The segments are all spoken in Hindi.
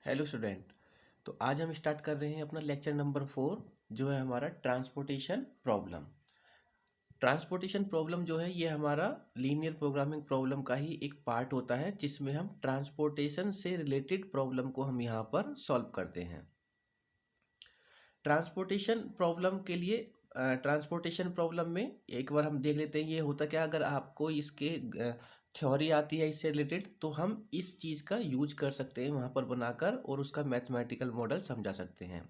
Hello student. तो आज हम स्टार्ट कर रहे हैं अपना लेक्चर नंबर 4 जो है हमारा ट्रांसपोर्टेशन प्रॉब्लम। ट्रांसपोर्टेशन प्रॉब्लम जो है ये हमारा लीनियर प्रोग्रामिंग प्रॉब्लम का ही एक पार्ट होता है जिसमें हम ट्रांसपोर्टेशन से रिलेटेड प्रॉब्लम को हम यहाँ पर सॉल्व करते हैं। ट्रांसपोर्टेशन प्रॉब्लम के लिए ट्रांसपोर्टेशन प्रॉब्लम में एक बार हम देख लेते हैं ये होता क्या। अगर आपको इसके थ्योरी आती है इससे रिलेटेड तो हम इस चीज़ का यूज कर सकते हैं वहाँ पर बनाकर और उसका मैथमेटिकल मॉडल समझा सकते हैं।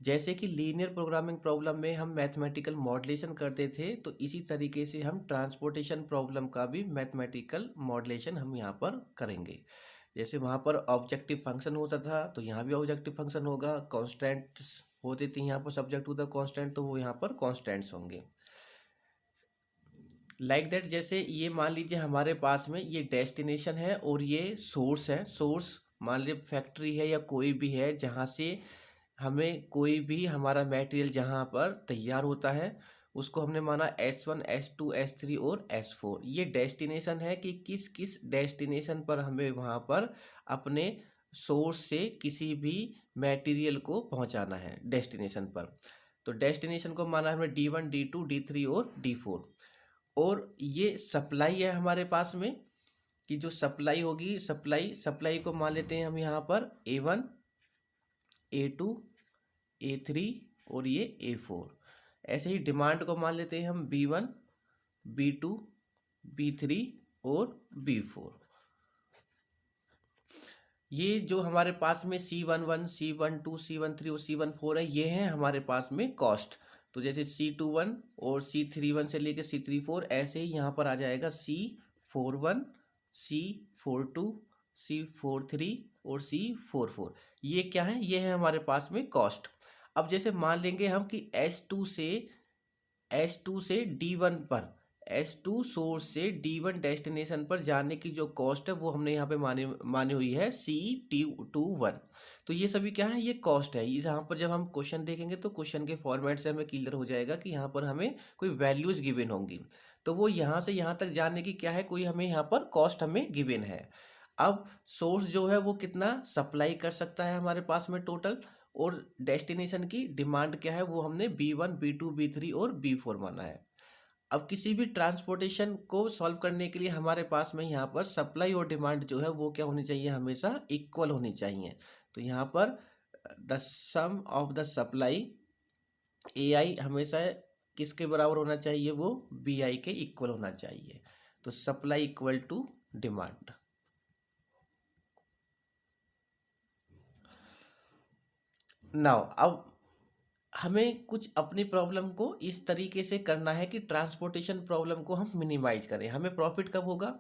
जैसे कि लीनियर प्रोग्रामिंग प्रॉब्लम में हम मैथमेटिकल मॉडलेशन करते थे तो इसी तरीके से हम ट्रांसपोर्टेशन प्रॉब्लम का भी मैथमेटिकल मॉडलेशन हम यहाँ पर करेंगे। जैसे वहाँ पर ऑब्जेक्टिव फंक्शन होता था तो यहाँ भी ऑब्जेक्टिव फंक्शन होगा, कॉन्स्टेंट्स होते थे यहाँ पर सब्जेक्ट टू द कॉन्स्टेंट तो वो यहाँ पर कॉन्स्टेंट्स होंगे। लाइक दैट जैसे ये मान लीजिए हमारे पास में ये डेस्टिनेशन है और ये सोर्स है। सोर्स मान लीजिए फैक्ट्री है या कोई भी है जहाँ से हमें कोई भी हमारा मटेरियल जहाँ पर तैयार होता है उसको हमने माना S1 S2 S3 और S4। ये डेस्टिनेशन है कि किस किस डेस्टिनेशन पर हमें वहाँ पर अपने सोर्स से किसी भी मटेरियल को पहुँचाना है डेस्टिनेशन पर। तो डेस्टिनेशन को माना हमने D1 D2 D3 और D4। और ये सप्लाई है हमारे पास में कि जो सप्लाई होगी सप्लाई को मान लेते हैं हम यहाँ पर A1 A2 A3 और ये A4। ऐसे ही डिमांड को मान लेते हैं हम B1 B2 B3 और B4। ये जो हमारे पास में C11 C12 C13 और C14 है ये हैं हमारे पास में कॉस्ट। तो जैसे C21 और C31 से लेकर C34 ऐसे ही यहाँ पर आ जाएगा C41 C42 C43 और C44। ये क्या है? ये है हमारे पास में कॉस्ट। अब जैसे मान लेंगे हम कि S2 से D1 पर S2 सोर्स से D1 डेस्टिनेशन पर जाने की जो कॉस्ट है वो हमने यहाँ पे मानी हुई है C21। तो ये सभी क्या है? ये कॉस्ट है। यहाँ पर जब हम क्वेश्चन देखेंगे तो क्वेश्चन के फॉर्मेट से हमें क्लियर हो जाएगा कि यहाँ पर हमें कोई वैल्यूज गिवन होंगी। तो वो यहाँ से यहाँ तक जाने की क्या है, कोई हमें यहाँ पर कॉस्ट हमें गिवन है। अब सोर्स जो है वो कितना सप्लाई कर सकता है हमारे पास में टोटल, और डेस्टिनेशन की डिमांड क्या है वो हमने B1 B2 B3 और B4 माना है। अब किसी भी ट्रांसपोर्टेशन को सॉल्व करने के लिए हमारे पास में यहाँ पर सप्लाई और डिमांड जो है वो क्या होनी चाहिए? हमेशा इक्वल होनी चाहिए। तो यहाँ पर the sum of the supply AI हमेशा किसके बराबर होना चाहिए? वो BI के इक्वल होना चाहिए। तो supply equal to demand. Now अब हमें कुछ अपनी प्रॉब्लम को इस तरीके से करना है कि ट्रांसपोर्टेशन प्रॉब्लम को हम मिनिमाइज करें। हमें प्रॉफिट कब होगा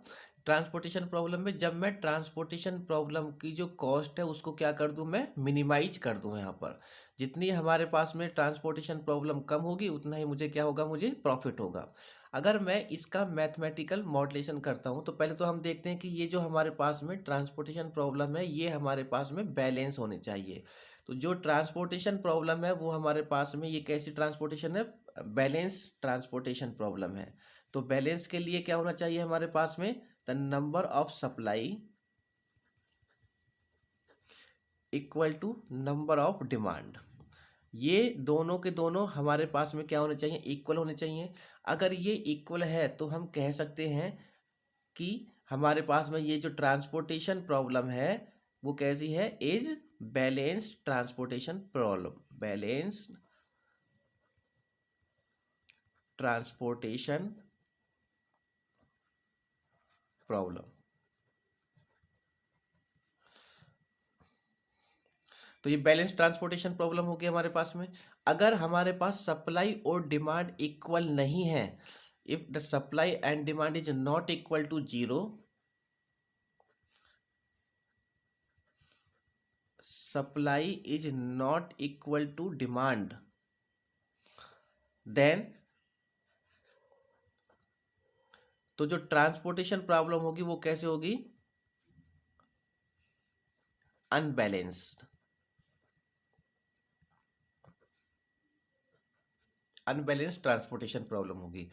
ट्रांसपोर्टेशन प्रॉब्लम में? जब मैं ट्रांसपोर्टेशन प्रॉब्लम की जो कॉस्ट है उसको क्या कर दूं? मैं मिनिमाइज कर दूं। यहाँ पर जितनी हमारे पास में ट्रांसपोर्टेशन प्रॉब्लम कम होगी उतना ही मुझे क्या होगा? मुझे प्रॉफिट होगा। अगर मैं इसका मैथमेटिकल मॉडलेशन करता हूँ तो पहले तो हम देखते हैं कि ये जो हमारे पास में ट्रांसपोर्टेशन प्रॉब्लम है ये हमारे पास में बैलेंस होने चाहिए। तो जो ट्रांसपोर्टेशन प्रॉब्लम है वो हमारे पास में ये कैसी ट्रांसपोर्टेशन है? बैलेंस ट्रांसपोर्टेशन प्रॉब्लम है। तो बैलेंस के लिए क्या होना चाहिए हमारे पास में? The number of supply equal to number of demand. ये दोनों के दोनों हमारे पास में क्या होने चाहिए? इक्वल होने चाहिए। अगर ये इक्वल है तो हम कह सकते हैं कि हमारे पास में ये जो ट्रांसपोर्टेशन प्रॉब्लम है वो कैसी है? Is balance transportation problem. Balance transportation problem. तो ये बैलेंस ट्रांसपोर्टेशन प्रॉब्लम हो गया हमारे पास में। अगर हमारे पास सप्लाई और डिमांड इक्वल नहीं है, if the supply and demand is not equal to 0, supply is not equal to demand, then तो जो ट्रांसपोर्टेशन प्रॉब्लम होगी वो कैसे होगी? अनबैलेंस्ड। अनबैलेंस्ड ट्रांसपोर्टेशन प्रॉब्लम होगी।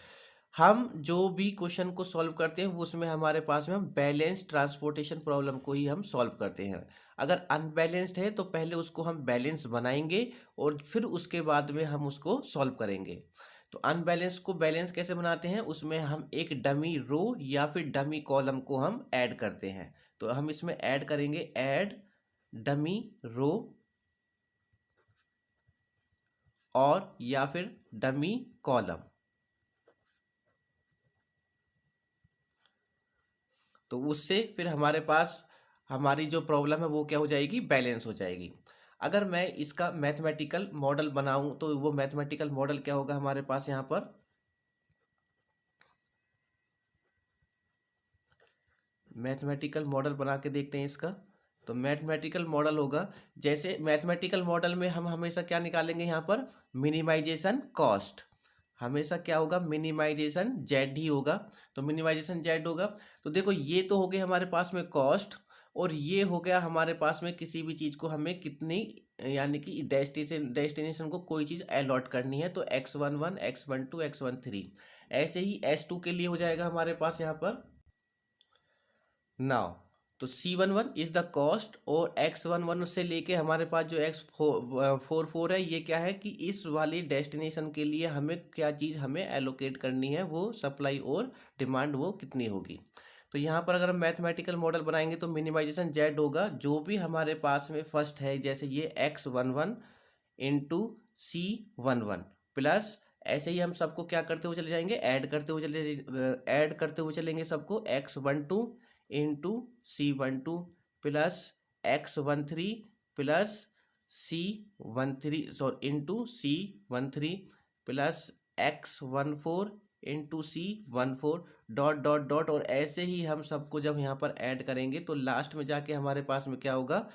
हम जो भी क्वेश्चन को सॉल्व करते हैं वो उसमें हमारे पास में हम बैलेंस ट्रांसपोर्टेशन प्रॉब्लम को ही हम सॉल्व करते हैं। अगर अनबैलेंस्ड है तो पहले उसको हम बैलेंस बनाएंगे और फिर उसके बाद में हम उसको सॉल्व करेंगे। तो अनबैलेंस को बैलेंस कैसे बनाते हैं, उसमें हम एक डमी रो या फिर डमी कॉलम को हम ऐड करते हैं। तो हम इसमें ऐड करेंगे ऐड डमी रो और या फिर डमी कॉलम। तो उससे फिर हमारे पास हमारी जो प्रॉब्लम है वो क्या हो जाएगी, बैलेंस हो जाएगी। अगर मैं इसका मैथमेटिकल मॉडल बनाऊं तो वो मैथमेटिकल मॉडल क्या होगा हमारे पास यहाँ पर, मैथमेटिकल मॉडल बना के देखते हैं इसका। तो मैथमेटिकल मॉडल होगा, जैसे मैथमेटिकल मॉडल में हम हमेशा क्या निकालेंगे यहाँ पर, मिनिमाइजेशन कॉस्ट। हमेशा क्या होगा, मिनिमाइजेशन जेड ही होगा। तो मिनिमाइजेशन जेड होगा। तो देखो ये तो हो गए हमारे पास में कॉस्ट, और ये हो गया हमारे पास में किसी भी चीज़ को हमें कितनी, यानी कि डेस्टिनेशन को कोई चीज़ अलॉट करनी है। तो x11 x12 x13, ऐसे ही S2 के लिए हो जाएगा हमारे पास यहाँ पर नाउ। तो C11 इज द कॉस्ट, और X11 से लेके हमारे पास जो X44 है ये क्या है कि इस वाली डेस्टिनेशन के लिए हमें क्या चीज़ हमें एलोकेट करनी है, वो सप्लाई और डिमांड वो कितनी होगी। तो यहाँ पर अगर हम मैथमेटिकल मॉडल बनाएंगे तो मिनिमाइजेशन जेड होगा जो भी हमारे पास में फर्स्ट है, जैसे ये X11 इंटू C11 प्लस, ऐसे ही हम सबको क्या करते हुए चले जाएंगे, ऐड करते हुए चलेंगे सबको, X12 into C12 plus X13 plus into C13 plus X14 into C14 dot dot dot, और ऐसे ही हम सबको जब यहाँ पर ऐड करेंगे तो लास्ट में जाके हमारे पास में क्या होगा,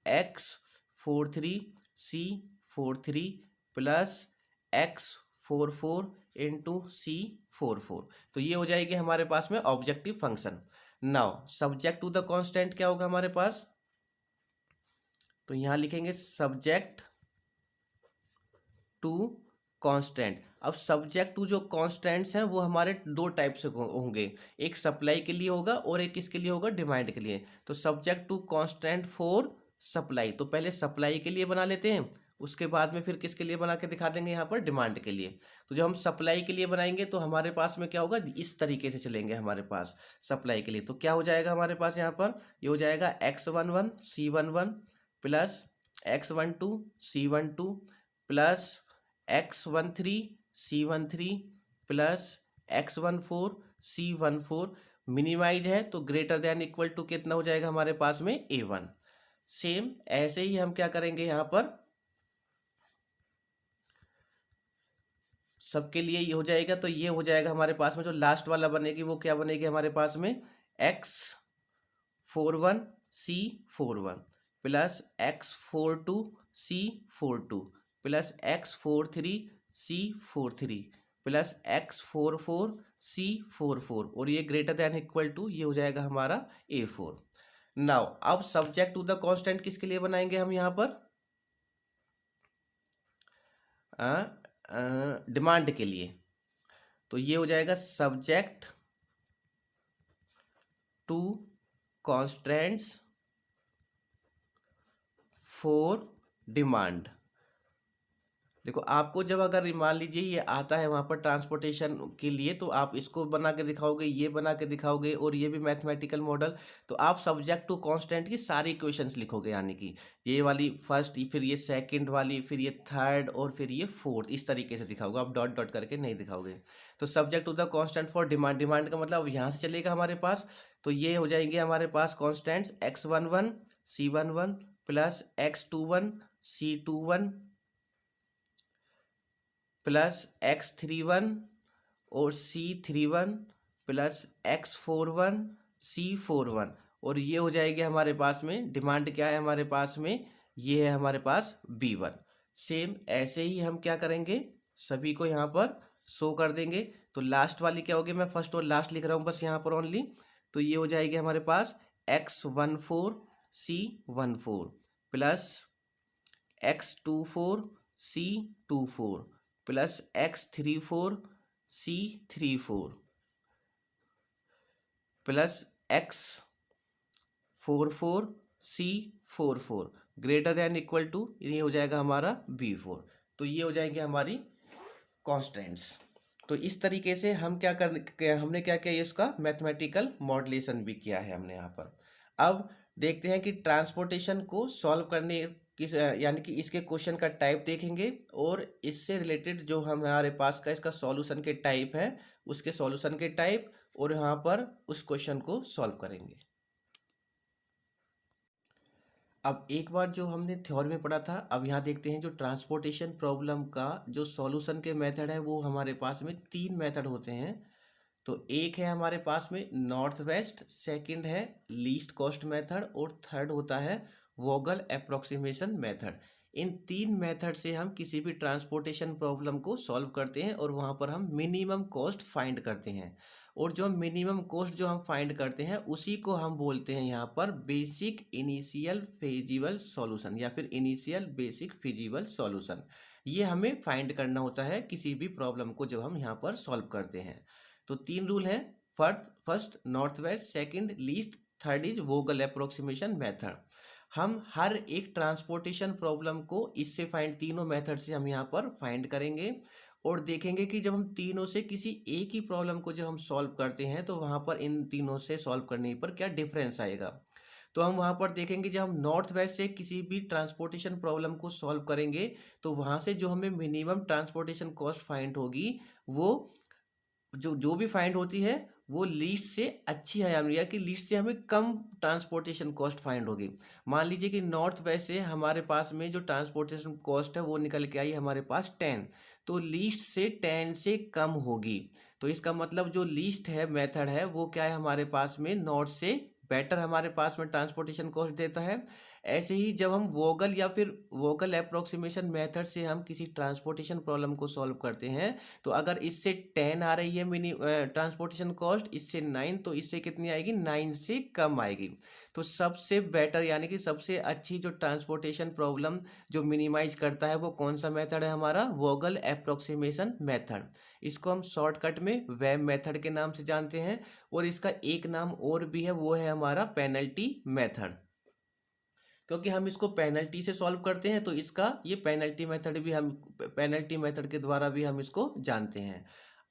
X43 C43 plus X44 into C44। तो ये हो जाएगी हमारे पास में objective function. Now subject to the constant क्या होगा हमारे पास, तो यहां लिखेंगे सब्जेक्ट टू कांस्टेंट। अब सब्जेक्ट टू जो कांस्टेंट्स हैं वो हमारे दो टाइप से होंगे, एक सप्लाई के लिए होगा और एक किसके लिए होगा, डिमांड के लिए। तो subject to constant for supply, तो पहले सप्लाई के लिए बना लेते हैं, उसके बाद में फिर किसके लिए बना के दिखा देंगे यहाँ पर, डिमांड के लिए। तो जब हम सप्लाई के लिए बनाएंगे तो हमारे पास में क्या होगा, इस तरीके से चलेंगे हमारे पास सप्लाई के लिए। तो क्या हो जाएगा हमारे पास यहाँ पर, ये हो जाएगा X11 C11 plus X12 C12 plus X13 C13 plus X14 C14। Minimise है तो ग्रेटर देन इक्वल टू कितना हो जाएगा हमारे पास में, A1। सेम ऐसे ही हम क्या करेंगे यहाँ पर, सबके लिए ये हो जाएगा। तो ये हो जाएगा हमारे पास में जो लास्ट वाला बनेगी वो क्या बनेगी हमारे पास में, X41 C41 plus X42 C42 plus X43 C43 plus X44 C44, और ये ग्रेटर देन इक्वल टू ये हो जाएगा हमारा A4। नाउ अब सब्जेक्ट टू द कांस्टेंट किसके लिए बनाएंगे हम यहाँ पर, डिमांड के लिए। तो ये हो जाएगा subject to constants for demand. देखो आपको जब अगर मान लीजिए ये आता है वहाँ पर ट्रांसपोर्टेशन के लिए, तो आप इसको बना के दिखाओगे, ये बना के दिखाओगे, और ये भी मैथमेटिकल मॉडल, तो आप सब्जेक्ट टू कांस्टेंट की सारी इक्वेशंस लिखोगे, यानी कि ये वाली फर्स्ट, फिर ये सेकंड वाली, फिर ये थर्ड, और फिर ये फोर्थ, इस तरीके से दिखाओगे आप, डॉट डॉट करके नहीं दिखाओगे। तो subject to the constant for demand, demand का मतलब यहाँ से चलेगा हमारे पास। तो ये हो जाएंगे हमारे पास constants X11 C11 plus X21 C21 plus X31 और C31 प्लस X41 C41, और ये हो जाएगी हमारे पास में डिमांड क्या है हमारे पास में, ये है हमारे पास B1। सेम ऐसे ही हम क्या करेंगे, सभी को यहाँ पर शो कर देंगे। तो लास्ट वाली क्या होगी, मैं फर्स्ट और लास्ट लिख रहा हूँ बस यहाँ पर ओनली। तो ये हो जाएगी हमारे पास X14 C14 plus X24 C24 plus X34 C34 plus X44C44 greater than equal to, ये हो जाएगा हमारा B4। तो ये हो जाएंगे हमारी कॉन्स्टेंट्स। तो इस तरीके से हम हमने क्या किया, इसका मैथमेटिकल मॉडलेशन भी किया है हमने यहाँ पर। अब देखते हैं कि ट्रांसपोर्टेशन को सॉल्व करने यानी कि इसके क्वेश्चन का टाइप देखेंगे और इससे रिलेटेड जो हमारे पास का इसका सॉल्यूशन के टाइप है, उसके सॉल्यूशन के टाइप, और यहाँ पर उस क्वेश्चन को सॉल्व करेंगे। अब एक बार जो हमने थ्योरी में पढ़ा था, अब यहाँ देखते हैं जो ट्रांसपोर्टेशन प्रॉब्लम का जो सॉल्यूशन के मेथड है, वो हमारे पास में 3 मेथड होते हैं। तो एक है हमारे पास में नॉर्थ वेस्ट, सेकंड है लीस्ट कॉस्ट मेथड, और थर्ड होता है वोगल अप्रोक्सीमेशन मेथड। इन 3 मेथड से हम किसी भी ट्रांसपोर्टेशन प्रॉब्लम को सॉल्व करते हैं और वहाँ पर हम मिनिमम कॉस्ट फाइंड करते हैं। और जो मिनिमम कॉस्ट जो हम फाइंड करते हैं, उसी को हम बोलते हैं यहाँ पर बेसिक इनिशियल फिजिबल सॉल्यूशन, या फिर इनिशियल बेसिक फिजिबल सॉल्यूशन। ये हमें फाइंड करना होता है किसी भी प्रॉब्लम को जब हम यहाँ पर सॉल्व करते हैं। तो 3 रूल हैं, first north west, second least, third is Vogel approximation method. हम हर एक ट्रांसपोर्टेशन प्रॉब्लम को इससे तीनों मेथड से हम यहाँ पर फाइंड करेंगे और देखेंगे कि जब हम तीनों से किसी एक ही प्रॉब्लम को जब हम सॉल्व करते हैं, तो वहाँ पर इन तीनों से सॉल्व करने पर क्या डिफरेंस आएगा। तो हम वहाँ पर देखेंगे जब हम नॉर्थ वेस्ट से किसी भी ट्रांसपोर्टेशन प्रॉब्लम को सॉल्व करेंगे, तो वहाँ से जो हमें मिनिमम ट्रांसपोर्टेशन कॉस्ट फाइंड होगी, वो जो भी फाइंड होती है वो लीस्ट से अच्छी है, या कि लीस्ट से हमें कम ट्रांसपोर्टेशन कॉस्ट फाइंड होगी। मान लीजिए कि नॉर्थ वेस्ट से हमारे पास में जो ट्रांसपोर्टेशन कॉस्ट है वो निकल के आई हमारे पास 10, तो लीस्ट से 10 से कम होगी। तो इसका मतलब जो लीस्ट है मेथड है वो क्या है, हमारे पास में नॉर्थ से बेटर हमारे पास में ट्रांसपोर्टेशन कॉस्ट देता है। ऐसे ही जब हम वोगल या फिर वोगल अप्रोक्सीमेशन मेथड से हम किसी ट्रांसपोर्टेशन प्रॉब्लम को सॉल्व करते हैं, तो अगर इससे 10 आ रही है मिनी ट्रांसपोर्टेशन कॉस्ट, इससे 9, तो इससे कितनी आएगी, 9 से कम आएगी। तो सबसे बेटर यानी कि सबसे अच्छी जो ट्रांसपोर्टेशन प्रॉब्लम जो मिनिमाइज करता है, वो कौन सा मेथड है हमारा, वोगल अप्रोक्सीमेशन मेथड। इसको हम शॉर्टकट में वेब मेथड के नाम से जानते हैं, और इसका एक नाम और भी है, वो है हमारा पेनल्टी मेथड। क्योंकि हम इसको पेनल्टी से सॉल्व करते हैं, तो इसका ये पेनल्टी मेथड भी हम पेनल्टी मेथड के द्वारा भी हम इसको जानते हैं।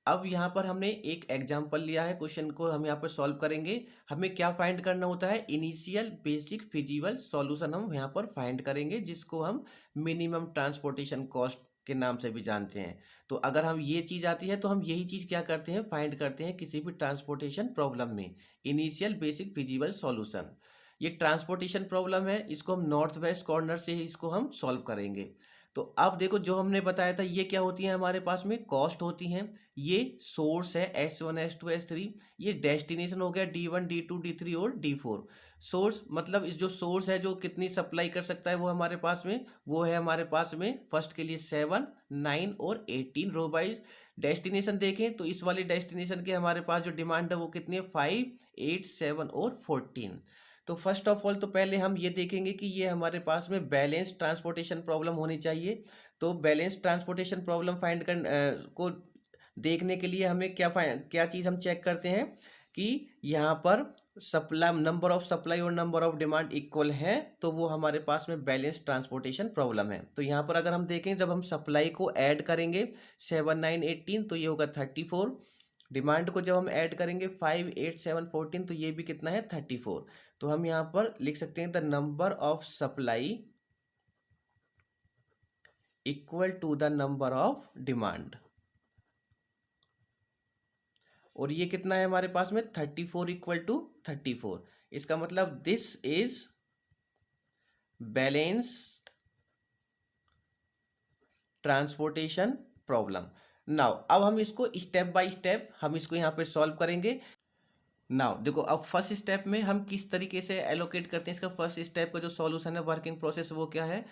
अब यहाँ पर हमने एक एग्जांपल लिया है, क्वेश्चन को हम यहाँ पर सॉल्व करेंगे। हमें क्या फाइंड करना होता है, इनिशियल बेसिक फिजिबल सॉल्यूशन हम यहाँ पर फाइंड करेंगे, जिसको हम मिनिमम ट्रांसपोर्टेशन कॉस्ट के नाम से भी जानते हैं। तो अगर हम ये चीज़ आती है, तो हम यही चीज़ क्या करते हैं, फाइंड करते हैं किसी भी ट्रांसपोर्टेशन प्रॉब्लम में, इनिशियल बेसिक फिजिबल सॉल्यूशन। ये ट्रांसपोर्टेशन प्रॉब्लम है, इसको हम नॉर्थ वेस्ट कॉर्नर से ही इसको हम सॉल्व करेंगे। तो अब देखो जो हमने बताया था, ये क्या होती है हमारे पास में, कॉस्ट होती हैं। ये सोर्स है S1 S2 S3, ये डेस्टिनेशन हो गया D1 D2 D3 और D4। सोर्स मतलब इस जो सोर्स है जो कितनी सप्लाई कर सकता है वो हमारे पास में, वो है हमारे पास में फर्स्ट के लिए 7 9 और 18 रो वाइज। डेस्टिनेशन देखें तो इस वाली डेस्टिनेशन के हमारे पास जो डिमांड है वो कितनी है, 5 8 7 और 14। तो फर्स्ट ऑफ ऑल तो पहले हम ये देखेंगे कि ये हमारे पास में बैलेंस ट्रांसपोर्टेशन प्रॉब्लम होनी चाहिए। तो बैलेंस ट्रांसपोर्टेशन प्रॉब्लम फाइंड को देखने के लिए हमें क्या चीज़ हम चेक करते हैं कि यहाँ पर सप्लाई नंबर ऑफ सप्लाई और नंबर ऑफ डिमांड इक्वल है, तो वो हमारे पास में बैलेंस ट्रांसपोर्टेशन प्रॉब्लम है। तो यहाँ पर अगर हम देखें, जब हम सप्लाई को ऐड करेंगे 7 9 18, तो ये होगा 34। डिमांड को जब हम ऐड करेंगे 5 8 7 14, तो ये भी कितना है, 34। तो हम यहाँ पर लिख सकते हैं the number of supply equal to the number of demand, और ये कितना है हमारे पास में, 34 इक्वल टू 34। इसका मतलब this is balanced transportation problem. Now अब हम इसको स्टेप बाय स्टेप हम इसको यहाँ पे सॉल्व करेंगे। नाउ देखो, अब फर्स्ट स्टेप में हम किस तरीके से एलोकेट करते हैं इसका, फर्स्ट स्टेप का जो सॉल्यूशन है, वर्किंग प्रोसेस, वो क्या है।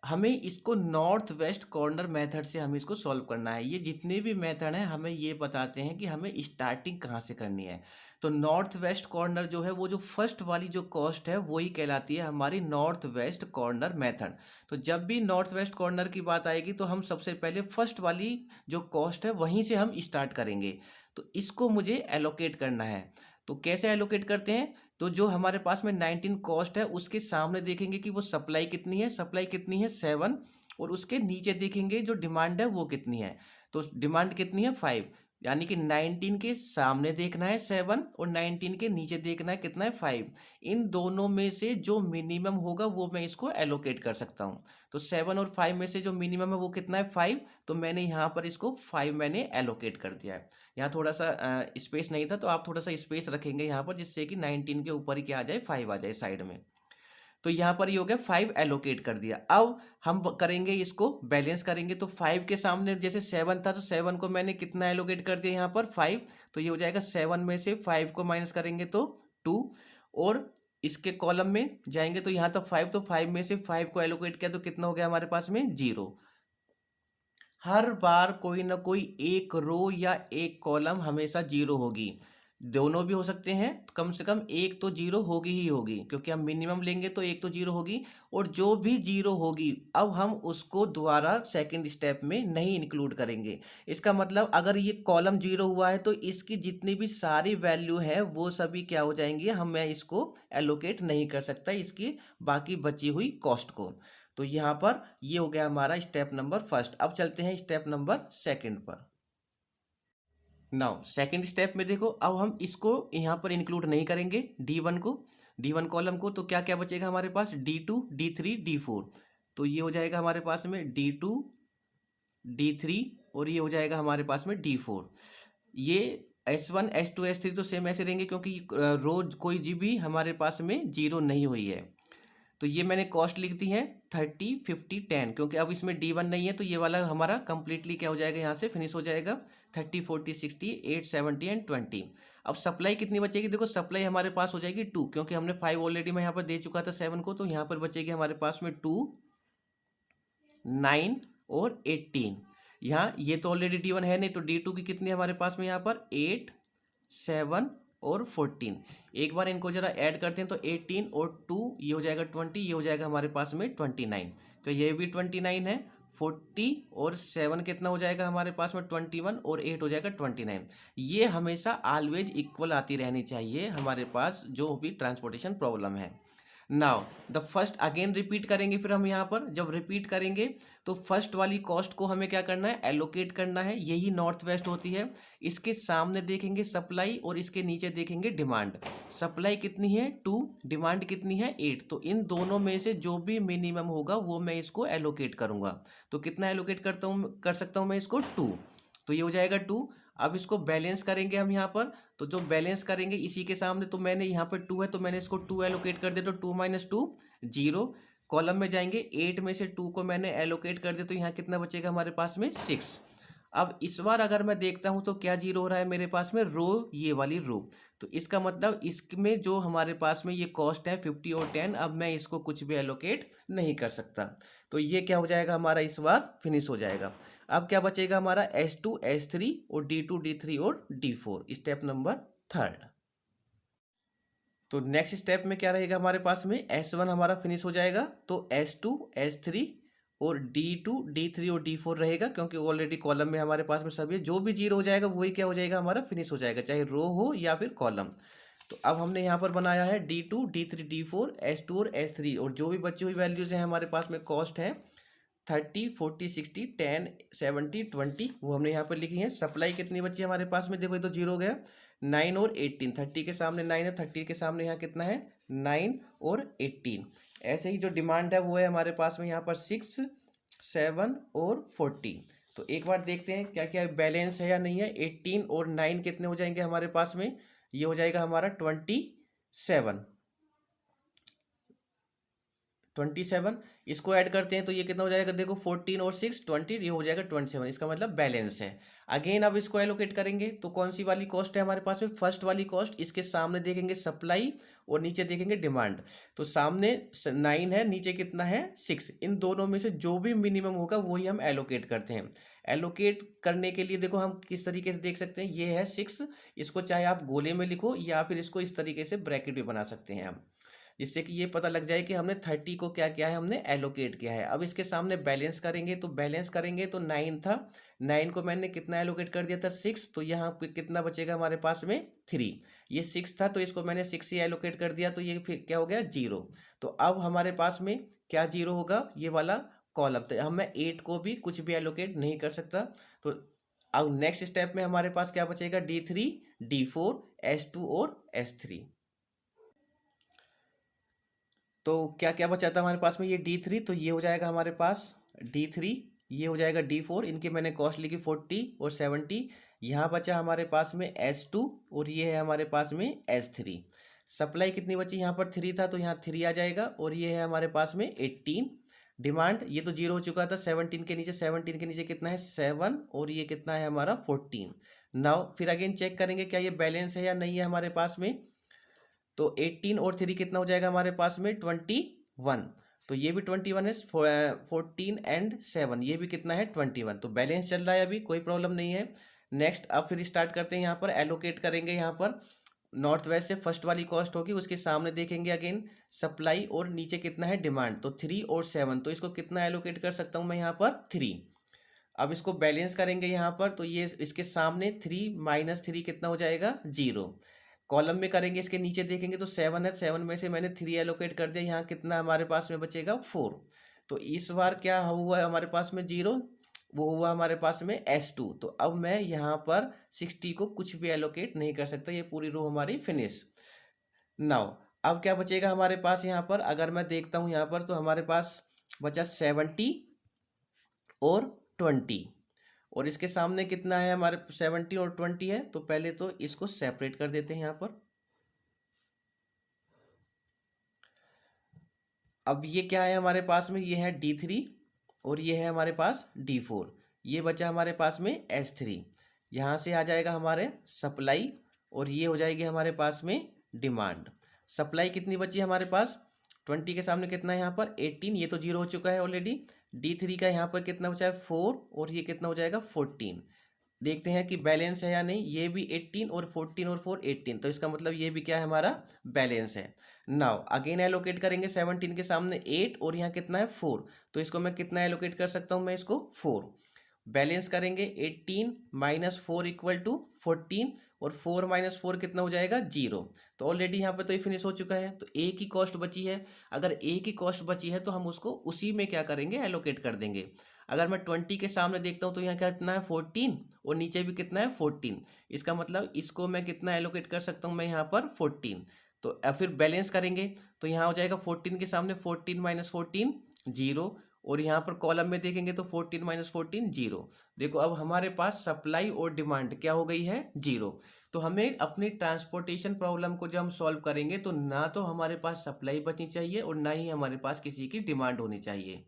हमें इसको नॉर्थ वेस्ट कॉर्नर मेथड से हमें इसको सॉल्व करना है। ये जितने भी मेथड हैं हमें ये बताते हैं कि हमें स्टार्टिंग कहाँ से करनी है। तो नॉर्थ वेस्ट कॉर्नर जो है वो जो फर्स्ट वाली जो कॉस्ट है वही कहलाती है हमारी नॉर्थ वेस्ट कॉर्नर मेथड। तो जब भी नॉर्थ वेस्ट कॉर्नर की बात आएगी तो हम सबसे पहले फर्स्ट वाली जो कॉस्ट है वहीं से हम स्टार्ट करेंगे। तो इसको मुझे एलोकेट करना है। तो कैसे एलोकेट करते हैं, तो जो हमारे पास में 19 कॉस्ट है उसके सामने देखेंगे कि वो सप्लाई कितनी है, सप्लाई कितनी है 7, और उसके नीचे देखेंगे जो डिमांड है वो कितनी है। तो डिमांड कितनी है 5, यानी कि 19 के सामने देखना है 7 और 19 के नीचे देखना है कितना है 5। इन दोनों में से जो मिनिमम होगा वो मैं इसको एलोकेट कर सकता हूँ। तो 7 और 5 में से जो मिनिमम है वो कितना है 5, तो मैंने यहाँ पर इसको 5 मैंने एलोकेट कर दिया है। यहाँ थोड़ा सा स्पेस नहीं था तो आप थोड़ा सा स्पेस रखेंगे यहाँ पर, जिससे कि 19 के ऊपर ही क्या आ जाए 5 आ जाए साइड में। तो यहाँ पर ये हो गया 5 एलोकेट कर दिया। अब हम करेंगे इसको बैलेंस करेंगे। तो 5 के सामने जैसे 7 था तो 7 को मैंने कितना एलोकेट कर दिया यहाँ पर 5, तो ये हो जाएगा 7 में से 5 को माइनस करेंगे तो 2, और इसके कॉलम में जाएंगे तो यहाँ तक 5, तो 5 में से 5 को एलोकेट किया तो कितना हो गया हमारे पास में 0। हर बार कोई ना कोई एक रो या एक कॉलम हमेशा 0 होगी। दोनों भी हो सकते हैं, कम से कम एक तो 0 होगी ही होगी, क्योंकि हम मिनिमम लेंगे तो एक तो 0 होगी। और जो भी 0 होगी अब हम उसको दोबारा सेकंड स्टेप में नहीं इंक्लूड करेंगे। इसका मतलब अगर ये कॉलम 0 हुआ है तो इसकी जितनी भी सारी वैल्यू है वो सभी क्या हो जाएंगी, मैं इसको एलोकेट नहीं कर सकता इसकी बाकी बची हुई कॉस्ट को। तो यहाँ पर ये हो गया हमारा स्टेप नंबर फर्स्ट। अब चलते हैं स्टेप नंबर सेकंड पर। नाउ सेकंड स्टेप में देखो, अब हम इसको यहाँ पर इंक्लूड नहीं करेंगे D1 को, D1 कॉलम को। तो क्या क्या बचेगा हमारे पास D2 D3 D4। तो ये हो जाएगा हमारे पास में D2 D3 और ये हो जाएगा हमारे पास में D4। ये S1 S2 S3 तो सेम ऐसे रहेंगे क्योंकि रोज कोई जी भी हमारे पास में 0 नहीं हुई है। तो ये मैंने कॉस्ट लिख दी है 30 50 10, क्योंकि अब इसमें D1 नहीं है तो ये वाला हमारा कंप्लीटली क्या हो जाएगा, यहाँ से फिनिश हो जाएगा। 30 40 60 8 70 एंड 20। अब सप्लाई कितनी बचेगी, देखो सप्लाई हमारे पास हो जाएगी 2, क्योंकि हमने 5 ऑलरेडी मैं यहाँ पर दे चुका था 7 को। तो यहाँ पर बचेगी हमारे पास में 2 9 और 18। यहाँ ये तो ऑलरेडी D1 है नहीं, तो D2 की कितनी हमारे पास में यहाँ पर 8 7 और 14। एक बार इनको जरा ऐड करते हैं तो 18 और 2 ये हो जाएगा 20, ये हो जाएगा हमारे पास में 29। तो ये भी 29 है। 40 और 7 कितना हो जाएगा हमारे पास में 21 और 8 हो जाएगा 29। ये हमेशा ऑलवेज इक्वल आती रहनी चाहिए हमारे पास जो भी ट्रांसपोर्टेशन प्रॉब्लम है। Now the first again repeat करेंगे, फिर हम यहाँ पर जब रिपीट करेंगे तो फर्स्ट वाली कॉस्ट को हमें क्या करना है, एलोकेट करना है। यही नॉर्थ वेस्ट होती है। इसके सामने देखेंगे सप्लाई और इसके नीचे देखेंगे डिमांड। सप्लाई कितनी है 2, डिमांड कितनी है 8। तो इन दोनों में से जो भी मिनिमम होगा वो मैं इसको एलोकेट करूंगा। तो कितना एलोकेट कर सकता हूँ मैं इसको 2। तो ये हो जाएगा 2। अब इसको बैलेंस करेंगे हम यहाँ पर। तो जो बैलेंस करेंगे इसी के सामने, तो मैंने यहाँ पर 2 है तो मैंने इसको 2 एलोकेट कर दिया, तो 2 - 2 0। कॉलम में जाएंगे 8 में से 2 को मैंने एलोकेट कर दिया, तो यहाँ कितना बचेगा हमारे पास में 6। अब इस बार अगर मैं देखता हूँ तो क्या 0 हो रहा है मेरे पास में, रो ये वाली रो। तो इसका मतलब इसमें जो हमारे पास में ये कॉस्ट है 50 और 10, अब मैं इसको कुछ भी एलोकेट नहीं कर सकता। तो ये क्या हो जाएगा हमारा, इस बार फिनिश हो जाएगा। अब क्या बचेगा हमारा S2 S3 और D2 D3 और D4, स्टेप नंबर थर्ड। तो नेक्स्ट स्टेप में क्या रहेगा हमारे पास में, S1 हमारा फिनिश हो जाएगा, तो S2 S3 और D2 D3 और D4 रहेगा, क्योंकि ऑलरेडी कॉलम में हमारे पास में सभी जो भी 0 हो जाएगा वही क्या हो जाएगा हमारा फिनिश हो जाएगा, चाहे रो हो या फिर कॉलम। तो अब हमने यहाँ पर बनाया है D2 D3 D4 S2 और S3, और जो भी बची हुई वैल्यूज हैं हमारे पास में कॉस्ट है 30 40 60 10 70 20, वो हमने यहाँ पर लिखी है। सप्लाई कितनी बची है हमारे पास में, देखो ये तो 0 हो गया। 9 और 18, 30 के सामने 9 है, 30 के सामने यहाँ कितना है 9 और 18। ऐसे ही जो डिमांड है वो है हमारे पास में यहाँ पर 6 7 और 40। तो एक बार देखते हैं क्या क्या बैलेंस है या नहीं है। 18 और 9 कितने हो जाएंगे हमारे पास में, ये हो जाएगा हमारा 27। 27। इसको ऐड करते हैं तो ये कितना हो जाएगा, देखो 14 और 6 20, ये हो जाएगा 27। इसका मतलब बैलेंस है। अगेन अब इसको एलोकेट करेंगे तो कौन सी वाली कॉस्ट है हमारे पास में, फर्स्ट वाली कॉस्ट। इसके सामने देखेंगे सप्लाई और नीचे देखेंगे डिमांड। तो सामने 9 है, नीचे कितना है 6। इन दोनों में से जो भी मिनिमम होगा वही हम एलोकेट करते हैं। एलोकेट करने के लिए देखो हम किस तरीके से देख सकते हैं, ये है 6। इसको चाहे आप गोले में लिखो या फिर इसको इस तरीके से ब्रैकेट भी बना सकते हैं हम, जिससे कि ये पता लग जाए कि हमने 30 को क्या किया है, हमने एलोकेट किया है। अब इसके सामने बैलेंस करेंगे तो 9 था, 9 को मैंने कितना एलोकेट कर दिया था 6। तो यहाँ पे कितना बचेगा हमारे पास में 3। ये 6 था तो इसको मैंने 6 ही एलोकेट कर दिया, तो ये फिर क्या हो गया 0। तो अब हमारे पास में क्या 0 होगा, ये वाला कॉलम। तो हम मैं 8 को भी कुछ भी एलोकेट नहीं कर सकता। तो अब नेक्स्ट स्टेप में हमारे पास क्या बचेगा, D3 D4 S2 और S3। तो क्या क्या बचा था हमारे पास में, ये D3, तो ये हो जाएगा हमारे पास D3, ये हो जाएगा D4। इनके मैंने कॉस्ट लिखी 40 और 70। यहाँ बचा हमारे पास में S2 और ये है हमारे पास में S3। सप्लाई कितनी बची, यहाँ पर 3 था तो यहाँ 3 आ जाएगा, और ये है हमारे पास में 18। डिमांड ये तो 0 हो चुका था, 17 के नीचे, 17 के नीचे कितना है 7, और ये कितना है हमारा 14। नाउ फिर अगेन चेक करेंगे क्या ये बैलेंस है या नहीं है हमारे पास में। तो 18 और 3 कितना हो जाएगा हमारे पास में 21। तो ये भी 21 है, 14 एंड 7 ये भी कितना है 21। तो बैलेंस चल रहा है, अभी कोई प्रॉब्लम नहीं है। नेक्स्ट अब फिर स्टार्ट करते हैं, यहाँ पर एलोकेट करेंगे। यहाँ पर नॉर्थ वेस्ट से फर्स्ट वाली कॉस्ट होगी, उसके सामने देखेंगे अगेन सप्लाई और नीचे कितना है डिमांड। तो 3 और 7, तो इसको कितना एलोकेट कर सकता हूँ मैं यहाँ पर 3। अब इसको बैलेंस करेंगे यहाँ पर, तो ये इसके सामने 3 माइनस 3 कितना हो जाएगा 0। कॉलम में करेंगे, इसके नीचे देखेंगे तो 7 है, 7 में से मैंने 3 एलोकेट कर दिया, यहाँ कितना हमारे पास में बचेगा 4। तो इस बार क्या हुआ है हमारे पास में 0, वो हुआ हमारे पास में S2। तो अब मैं यहाँ पर 60 को कुछ भी एलोकेट नहीं कर सकता, ये पूरी रो हमारी फिनिश। नाउ अब क्या बचेगा हमारे पास यहाँ पर, अगर मैं देखता हूँ यहाँ पर तो हमारे पास बचा 70 और 20, और इसके सामने कितना है हमारे 17 और 20 है। तो पहले तो इसको सेपरेट कर देते हैं यहाँ पर। अब ये क्या है हमारे पास में, ये है D3 और ये है हमारे पास D4। ये बचा हमारे पास में S3। यहाँ से आ जाएगा हमारे सप्लाई और ये हो जाएगी हमारे पास में डिमांड। सप्लाई कितनी बची हमारे पास, 20 के सामने कितना है यहाँ पर 18, ये तो 0 हो चुका है ऑलरेडी। D3 का यहाँ पर कितना बचा है 4, और ये कितना हो जाएगा 14। देखते हैं कि बैलेंस है या नहीं, ये भी 18 और 14 और 4 18, तो इसका मतलब ये भी क्या है हमारा बैलेंस है। नाउ अगेन एलोकेट करेंगे, 17 के सामने 8 और यहाँ कितना है 4, तो इसको मैं कितना एलोकेट कर सकता हूँ मैं इसको 4। बैलेंस करेंगे 18 माइनस 4 इक्वल टू 14, और 4 माइनस 4 कितना हो जाएगा 0। तो ऑलरेडी यहाँ पे तो ये फिनिश हो चुका है, तो एक ही कॉस्ट बची है। अगर एक ही कॉस्ट बची है तो हम उसको उसी में क्या करेंगे एलोकेट कर देंगे। अगर मैं 20 के सामने देखता हूँ तो यहाँ कितना है 14, और नीचे भी कितना है 14। इसका मतलब इसको मैं कितना एलोकेट कर सकता हूँ मैं यहाँ पर 14। तो फिर बैलेंस करेंगे तो यहाँ हो जाएगा 14 के सामने 14 माइनस 14 0, और यहाँ पर कॉलम में देखेंगे तो 14 माइनस 14 0। देखो अब हमारे पास सप्लाई और डिमांड क्या हो गई है 0। तो हमें अपनी ट्रांसपोर्टेशन प्रॉब्लम को जब हम सॉल्व करेंगे तो ना तो हमारे पास सप्लाई बचनी चाहिए और ना ही हमारे पास किसी की डिमांड होनी चाहिए।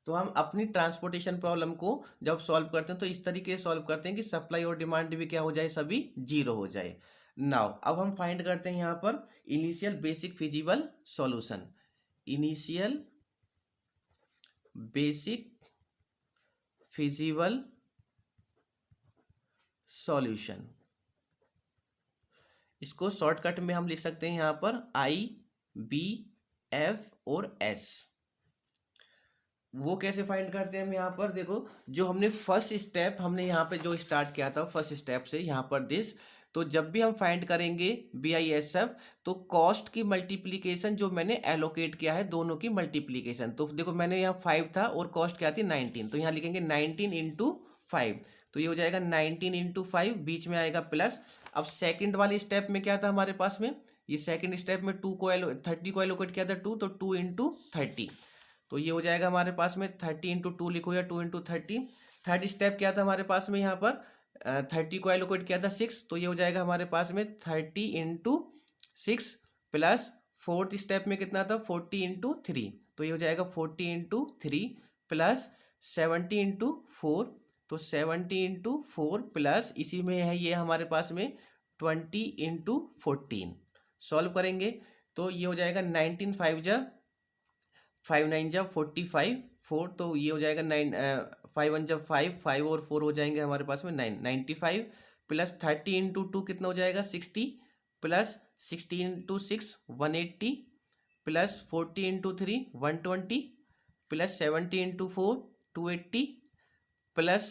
तो हम अपनी ट्रांसपोर्टेशन प्रॉब्लम को जब सॉल्व करते हैं तो इस तरीके से सॉल्व करते हैं कि सप्लाई और डिमांड भी क्या हो जाए, सभी 0 हो जाए। नाउ अब हम फाइंड करते हैं यहाँ पर initial basic feasible solution. Initial basic feasible solution, इसको शॉर्टकट में हम लिख सकते हैं यहाँ पर IBF और S। वो कैसे फाइंड करते हैं हम यहाँ पर, देखो जो हमने फर्स्ट स्टेप हमने यहाँ पे जो स्टार्ट किया था फर्स्ट स्टेप से यहाँ पर दिस, तो जब भी हम फाइंड करेंगे BISF तो कॉस्ट की मल्टीप्लीकेशन जो मैंने एलोकेट किया है दोनों की मल्टीप्लीकेशन, तो देखो मैंने यहाँ 5 था और कॉस्ट क्या थी 19, तो यहाँ लिखेंगे 19 इंटू 5, तो ये हो जाएगा 19 इंटू 5, बीच में आएगा प्लस। अब सेकंड वाले स्टेप में क्या था हमारे पास में, ये सेकंड स्टेप में 30 को एलोकेट किया था 2, तो 2 इंटू 30, तो ये हो जाएगा हमारे पास में 30 इंटू 2 लिखो या 2 इंटू 30। थर्ड स्टेप क्या था हमारे पास में यहाँ पर 30 को एलोकेट किया था 6, तो ये हो जाएगा हमारे पास में 30 इंटू 6 प्लस फोर्थ स्टेप में कितना था 40 × 3, तो ये हो जाएगा 40 × 3 प्लस 70 × 4, तो 70 × 4 प्लस इसी में है ये हमारे पास में 20 × 14। सॉल्व करेंगे तो ये हो जाएगा 19 5 जा 5 9 जा 45 4, तो ये हो जाएगा 9 5 1 जा 5 5 और 4 हो जाएंगे हमारे पास में 9 95 प्लस 30 × 2 कितना हो जाएगा 60 प्लस 16 × 6 180 प्लस 40 × 3 120 प्लस 70 × 4 280 प्लस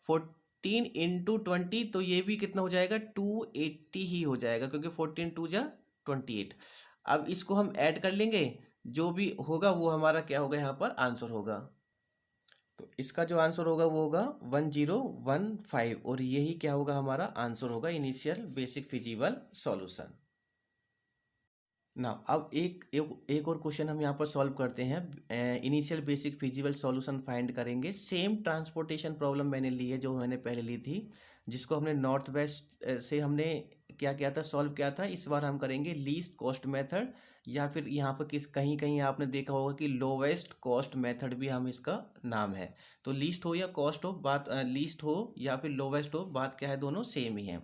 14 × 20, तो ये भी कितना हो जाएगा 280 ही हो जाएगा, क्योंकि 14 2 जा 28। अब इसको हम ऐड कर लेंगे, जो भी होगा वो हमारा क्या होगा यहाँ पर आंसर होगा। तो इसका जो आंसर होगा वो होगा 1015, और यही क्या होगा हमारा आंसर होगा इनिशियल बेसिक फिजिबल सॉल्यूशन। ना अब एक और क्वेश्चन हम यहाँ पर सॉल्व करते हैं। Initial basic feasible solution find करेंगे। सेम ट्रांसपोर्टेशन प्रॉब्लम मैंने ली है जो मैंने पहले ली थी, जिसको हमने नॉर्थ वेस्ट से हमने क्या किया था, सॉल्व किया था। इस बार हम करेंगे लीस्ट कॉस्ट मेथड, या फिर यहाँ पर कहीं कहीं आपने देखा होगा कि लोवेस्ट कॉस्ट मेथड भी हम इसका नाम है। तो लीस्ट हो या कॉस्ट हो, बात लीस्ट हो या फिर लोवेस्ट हो, बात क्या है, दोनों सेम ही है।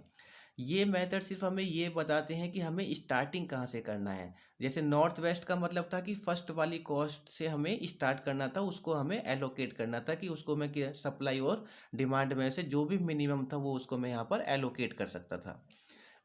ये मेथड सिर्फ हमें ये बताते हैं कि हमें स्टार्टिंग कहाँ से करना है। जैसे नॉर्थ वेस्ट का मतलब था कि फर्स्ट वाली कॉस्ट से हमें स्टार्ट करना था, उसको हमें एलोकेट करना था, कि उसको मैं सप्लाई और डिमांड में से जो भी मिनिमम था वो उसको मैं यहाँ पर एलोकेट कर सकता था।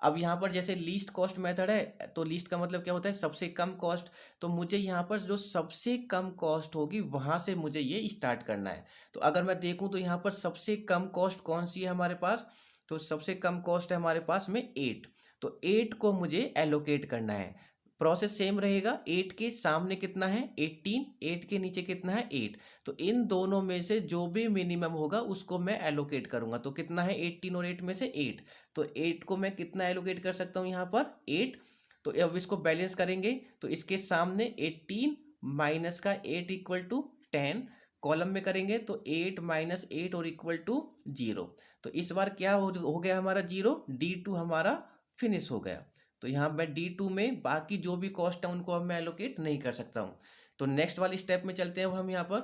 अब यहाँ पर जैसे लीस्ट कॉस्ट मेथड है, तो लीस्ट का मतलब क्या होता है, सबसे कम कॉस्ट। तो मुझे यहाँ पर जो सबसे कम कॉस्ट होगी वहाँ से मुझे ये स्टार्ट करना है। तो अगर मैं देखूँ तो यहाँ पर सबसे कम कॉस्ट कौन सी है हमारे पास, तो सबसे कम कॉस्ट है हमारे पास में 8। तो 8 को मुझे एलोकेट करना है। प्रोसेस सेम रहेगा। 8 के सामने कितना है 18, 8 के नीचे कितना है 8। तो इन दोनों में से जो भी मिनिमम होगा उसको मैं एलोकेट करूंगा। तो कितना है 18 और 8 में से 8, तो 8 को मैं कितना एलोकेट कर सकता हूँ यहाँ पर 8। तो अब इसको बैलेंस करेंगे तो इसके सामने 18 माइनस का 8 इक्वल टू 10, कॉलम में करेंगे तो 8 माइनस 8 और इक्वल टू 0। तो इस बार क्या हो गया हमारा 0, D2 हमारा फिनिश हो गया। तो यहाँ मैं D2 में बाकी जो भी कॉस्ट है उनको अब मैं एलोकेट नहीं कर सकता हूँ। तो नेक्स्ट वाली स्टेप में चलते हैं अब हम यहाँ पर।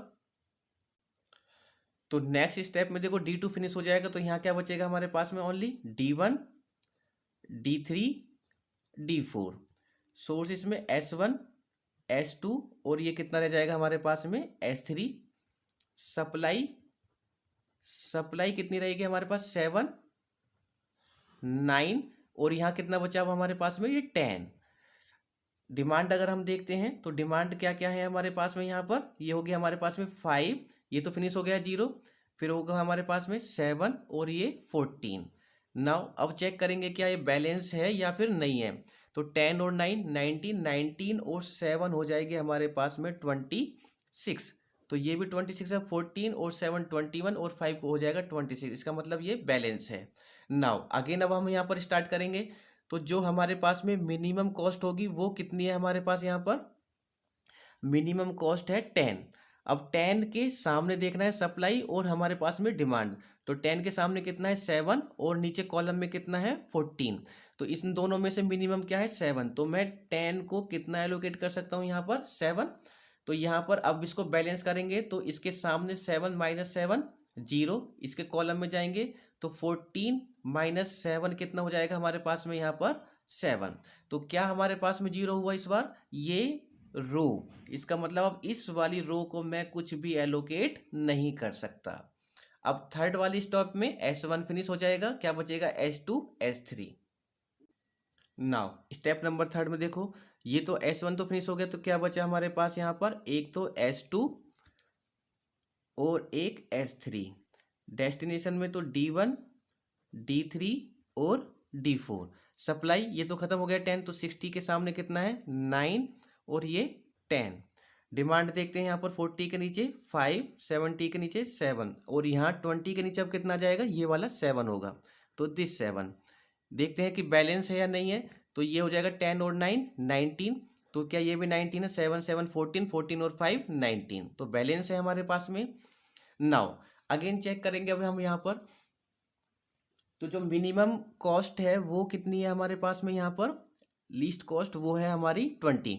तो नेक्स्ट स्टेप में देखो D2 फिनिश हो जाएगा, तो यहाँ क्या बचेगा हमारे पास में only D1 D3 D4। Source इसमें S1 S2 और ये कितना रह जाएगा हमारे पास में S3। सप्लाई कितनी रहेगी हमारे पास 7 9, और यहाँ कितना बचा हुआ हमारे पास में ये 10। डिमांड अगर हम देखते हैं तो डिमांड क्या क्या है हमारे पास में, यहाँ पर ये हो गया हमारे पास में 5, ये तो फिनिश हो गया 0, फिर होगा हमारे पास में 7 और ये 14। नाउ अब चेक करेंगे क्या ये बैलेंस है या फिर नहीं है। तो 10 और 9 19, 19 और 7 हो जाएगी हमारे पास में 26। तो ये भी 26 है, 14 और 7 21 और 5 हो जाएगा 26। इसका मतलब ये बैलेंस है। नाउ अगेन अब हम यहाँ पर स्टार्ट करेंगे। तो जो हमारे पास में मिनिमम कॉस्ट होगी वो कितनी है हमारे पास, यहाँ पर मिनिमम कॉस्ट है 10। अब 10 के सामने देखना है सप्लाई और हमारे पास में डिमांड। तो 10 के सामने कितना है 7 और नीचे कॉलम में कितना है 14। तो इन दोनों में से मिनिमम क्या है 7। तो मैं 10 को कितना एलोकेट कर सकता हूँ यहाँ पर 7। तो यहाँ पर अब इसको बैलेंस करेंगे तो इसके सामने 7 माइनस 7 0, इसके कॉलम में जाएंगे तो 14 माइनस 7 कितना हो जाएगा हमारे पास में यहाँ पर 7। तो क्या हमारे पास में 0 हुआ इस बार, ये रो। इसका मतलब अब इस वाली रो को मैं कुछ भी एलोकेट नहीं कर सकता। अब थर्ड वाली स्टॉप में S1 फिनिश हो जाएगा, क्या बचेगा S2 S3। Now step number third में देखो, ये तो S1 तो फिनिश हो गया, तो क्या बचा हमारे पास यहाँ पर, एक तो S2 और एक S3। डेस्टिनेशन में तो D1 D3 और D4। सप्लाई ये तो खत्म हो गया 10, तो 60 के सामने कितना है 9 और ये 10। डिमांड देखते हैं यहाँ पर 40 के नीचे 5, 70 के नीचे 7 और यहाँ 20 के नीचे अब कितना जाएगा, ये वाला 7 होगा। तो दिस 7 देखते हैं कि बैलेंस है या नहीं है। तो ये हो जाएगा 10 और 9 19। तो क्या ये भी 19 है, 7 7 14, 14 और 5 19। तो बैलेंस है हमारे पास में। नाउ अगेन चेक करेंगे अब हम यहाँ पर। तो जो मिनिमम कॉस्ट है वो कितनी है हमारे पास में यहाँ पर लीस्ट कॉस्ट वो है हमारी 20।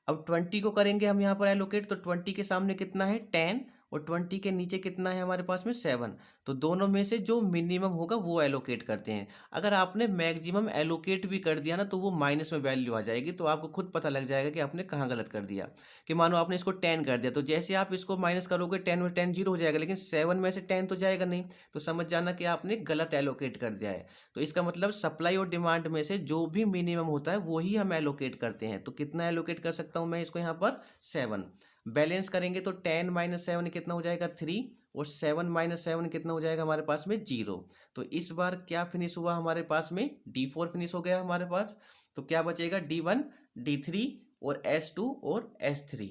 अब 20 को करेंगे हम यहाँ पर एलोकेट, तो 20 के सामने कितना है 10 और 20 के नीचे कितना है हमारे पास में 7। तो दोनों में से जो मिनिमम होगा वो एलोकेट करते हैं। अगर आपने मैक्सिमम एलोकेट भी कर दिया ना तो वो माइनस में वैल्यू आ जाएगी, तो आपको खुद पता लग जाएगा कि आपने कहाँ गलत कर दिया। कि मानो आपने इसको 10 कर दिया, तो जैसे आप इसको माइनस करोगे 10 में 10 जीरो हो जाएगा, लेकिन 7 में से 10 तो जाएगा नहीं, तो समझ जाना कि आपने गलत एलोकेट कर दिया है। तो इसका मतलब सप्लाई और डिमांड में से जो भी मिनिमम होता है वो ही हम एलोकेट करते हैं। तो कितना एलोकेट कर सकता हूँ मैं इसको यहाँ पर 7। बैलेंस करेंगे तो 10 माइनस 7 कितना हो जाएगा 3, और 7 माइनस 7 कितना हो जाएगा हमारे पास में 0। तो इस बार क्या फिनिश हुआ हमारे पास में, D4 फिनिश हो गया हमारे पास। तो क्या बचेगा D1, D3 और S2 और S3।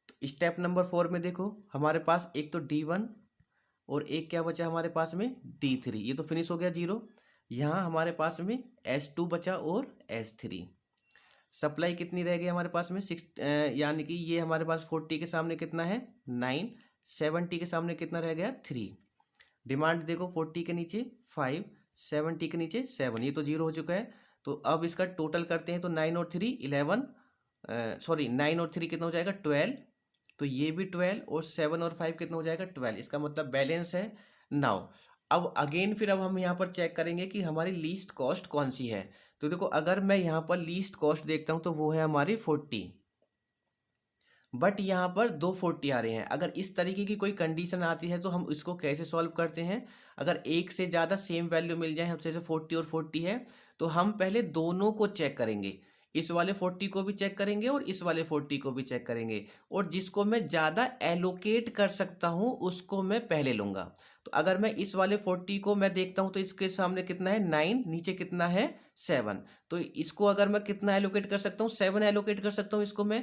तो स्टेप नंबर 4 में देखो हमारे पास एक तो D1 और एक क्या बचा हमारे पास में D3, ये तो फिनिश हो गया 0। यहाँ हमारे पास में S2 बचा और S3। सप्लाई कितनी रह गई हमारे पास में 6, यानी कि ये हमारे पास 40 के सामने कितना है 9, 70 के सामने कितना रह गया 3। डिमांड देखो 40 के नीचे 5, 70 के नीचे 7, ये तो 0 हो चुका है। तो अब इसका टोटल करते हैं, तो 9 और 3 11, सॉरी 9 और 3 कितना हो जाएगा 12, तो ये भी 12, और 7 और 5 कितना हो जाएगा 12। इसका मतलब बैलेंस है। नाउ अब अगेन फिर अब हम यहाँ पर चेक करेंगे कि हमारी लीस्ट कॉस्ट कौन सी है। तो देखो अगर मैं यहाँ पर लीस्ट कॉस्ट देखता हूँ तो वो है हमारी 40, बट यहाँ पर 2 40 आ रहे हैं। अगर इस तरीके की कोई कंडीशन आती है तो हम इसको कैसे सॉल्व करते हैं। अगर एक से ज़्यादा सेम वैल्यू मिल जाए, हमसे जैसे 40 और 40 है, तो हम पहले दोनों को चेक करेंगे। इस वाले 40 को भी चेक करेंगे और इस वाले 40 को भी चेक करेंगे, और जिसको मैं ज़्यादा एलोकेट कर सकता हूँ उसको मैं पहले लूँगा। तो अगर मैं इस वाले 40 को मैं देखता हूँ तो इसके सामने कितना है 9, नीचे कितना है 7। तो इसको अगर मैं कितना एलोकेट कर सकता हूँ 7 एलोकेट कर सकता हूँ इसको मैं।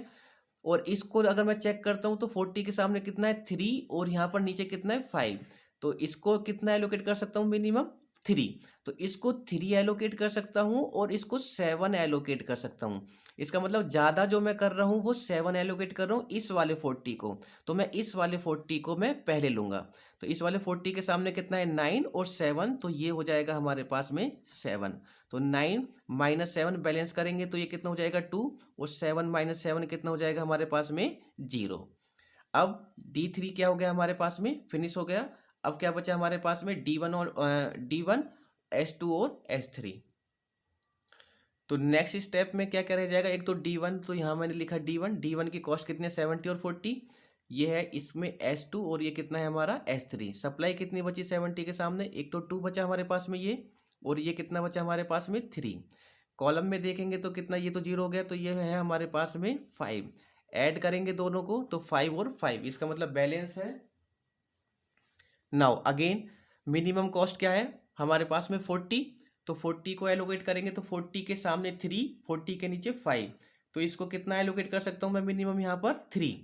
और इसको अगर मैं चेक करता हूँ तो 40 के सामने कितना है 3, और यहाँ पर नीचे कितना है 5। तो इसको कितना एलोकेट कर सकता हूँ मिनिमम 3। तो इसको 3 एलोकेट कर सकता हूँ और इसको 7 एलोकेट कर सकता हूँ। इसका मतलब ज़्यादा जो मैं कर रहा हूँ वो 7 एलोकेट कर रहा हूँ इस वाले 40 को। तो मैं इस वाले 40 को मैं पहले लूँगा। तो इस वाले 40 के सामने कितना है 9 और 7, तो ये हो जाएगा हमारे पास में 7। तो 9 माइनस 7 बैलेंस करेंगे तो ये कितना हो जाएगा 2, और 7 माइनस 7 कितना हो जाएगा हमारे पास में 0। अब D3 क्या हो गया हमारे पास में फिनिश हो गया। अब क्या बचा हमारे पास में D1 और D1, S2 और S3। तो नेक्स्ट स्टेप में क्या क्या रह जाएगा, एक तो D1, तो यहाँ मैंने लिखा D1 की कॉस्ट कितनी है 70 और 40, ये है इसमें S2, और ये कितना है हमारा S3। सप्लाई कितनी बची 70 के सामने, एक तो 2 बचा हमारे पास में ये, और ये कितना बचा हमारे पास में 3। कॉलम में देखेंगे तो कितना, ये तो 0 हो गया, तो ये है हमारे पास में 5। ऐड करेंगे दोनों को तो 5 और 5, इसका मतलब बैलेंस है। नाउ अगेन मिनिमम कॉस्ट क्या है हमारे पास में 40, तो 40 को एलोकेट करेंगे तो 40 के सामने 3, 40 के नीचे 5, तो इसको कितना एलोकेट कर सकता हूँ मैं मिनिमम यहाँ पर 3।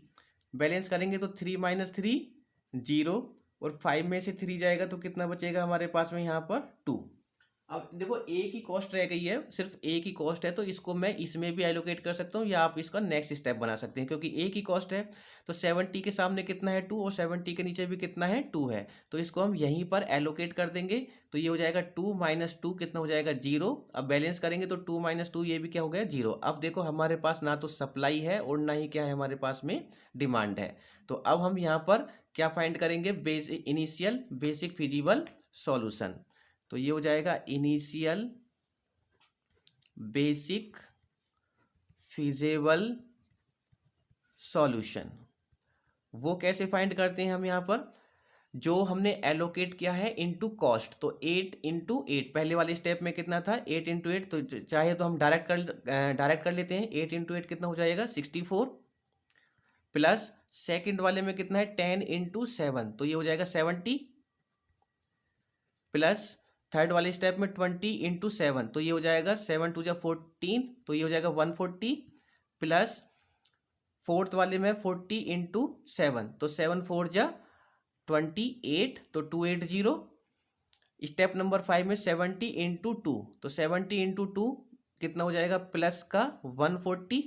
बैलेंस करेंगे तो 3 माइनस 3 0, और 5 में से 3 जाएगा तो कितना बचेगा हमारे पास में यहाँ पर 2। अब देखो एक ही कॉस्ट रह गई है, सिर्फ एक ही कॉस्ट है, तो इसको मैं इसमें भी एलोकेट कर सकता हूँ, या आप इसका नेक्स्ट स्टेप बना सकते हैं, क्योंकि एक ही कॉस्ट है। तो 70 के सामने कितना है 2, और 70 के नीचे भी कितना है 2 है, तो इसको हम यहीं पर एलोकेट कर देंगे। तो ये हो जाएगा 2 माइनस 2 कितना हो जाएगा 0। अब बैलेंस करेंगे तो 2 माइनस 2 ये भी क्या हो गया 0। अब देखो हमारे पास ना तो सप्लाई है और ना ही क्या है हमारे पास में डिमांड है। तो अब हम यहाँ पर क्या फाइंड करेंगे, इनिशियल बेसिक फिजिबल सॉल्यूशन। तो ये हो जाएगा इनिशियल बेसिक फिजिबल सॉल्यूशन। वो कैसे फाइंड करते हैं हम यहाँ पर, जो हमने एलोकेट किया है इनटू कॉस्ट, तो 8 इंटू 8, पहले वाले स्टेप में कितना था 8 इंटू 8, तो चाहे तो हम डायरेक्ट कर लेते हैं। 8 इंटू 8 कितना हो जाएगा 64, प्लस सेकंड वाले में कितना है 10 इंटू 7, तो ये हो जाएगा 70, प्लस थर्ड वाले स्टेप में 20 इंटू 7, तो ये हो जाएगा 7 टू जा 14, तो ये हो जाएगा 140, प्लस फोर्थ वाले में 40 इंटू 7, तो 7 4 जा 28, तो 280। स्टेप नंबर 5 में 70 इंटू 2, तो 70 इंटू 2 कितना हो जाएगा प्लस का 140,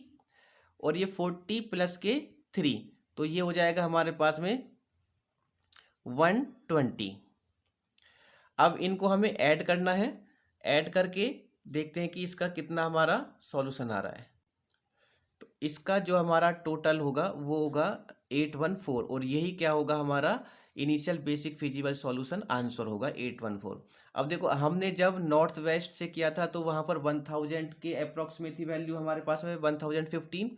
और ये 40 प्लस के 3, तो ये हो जाएगा हमारे पास में 120। अब इनको हमें ऐड करना है। ऐड करके देखते हैं कि इसका कितना हमारा सॉल्यूशन आ रहा है। तो इसका जो हमारा टोटल होगा वो होगा 814, और यही क्या होगा हमारा initial basic feasible solution answer होगा 814। अब देखो हमने जब नॉर्थ वेस्ट से किया था तो वहाँ पर 1000 के अप्रॉक्स में थी वैल्यू हमारे पास में 1015।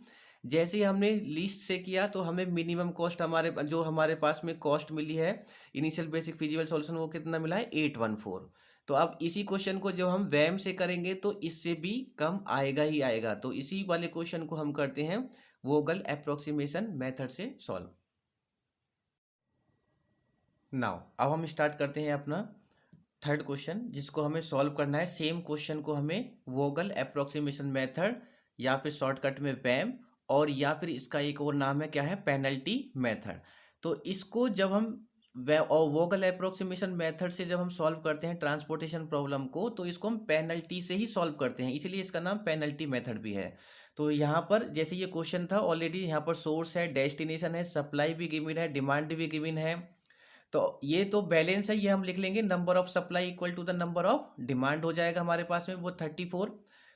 जैसे ही हमने लीस्ट से किया तो हमें मिनिमम कॉस्ट हमारे पास में कॉस्ट मिली है इनिशियल बेसिक फिजिबल सॉल्यूशन, वो कितना मिला है 814। तो अब इसी क्वेश्चन को जब हम वैम से करेंगे तो इससे भी कम आएगा ही आएगा। तो इसी वाले क्वेश्चन को हम करते हैं वोगल अप्रोक्सीमेशन मेथड से सॉल्व। नाउ अब हम स्टार्ट करते हैं अपना थर्ड क्वेश्चन, जिसको हमें सॉल्व करना है। सेम क्वेश्चन को हमें वोगल अप्रोक्सीमेशन मेथड या फिर शॉर्टकट में वैम, और या फिर इसका एक और नाम है क्या है, पेनल्टी मेथड। तो इसको जब हम और वोगल अप्रोक्सीमेशन मेथड से जब हम सॉल्व करते हैं ट्रांसपोर्टेशन प्रॉब्लम को, तो इसको हम पेनल्टी से ही सॉल्व करते हैं, इसीलिए इसका नाम पेनल्टी मेथड भी है। तो यहाँ पर जैसे ये क्वेश्चन था ऑलरेडी, यहाँ पर सोर्स है, डेस्टिनेशन है, सप्लाई भी गिवन है, डिमांड भी गिवन है। तो ये तो बैलेंस है, ये हम लिख लेंगे number of supply equal to the number of demand हो जाएगा हमारे पास में, वो 34।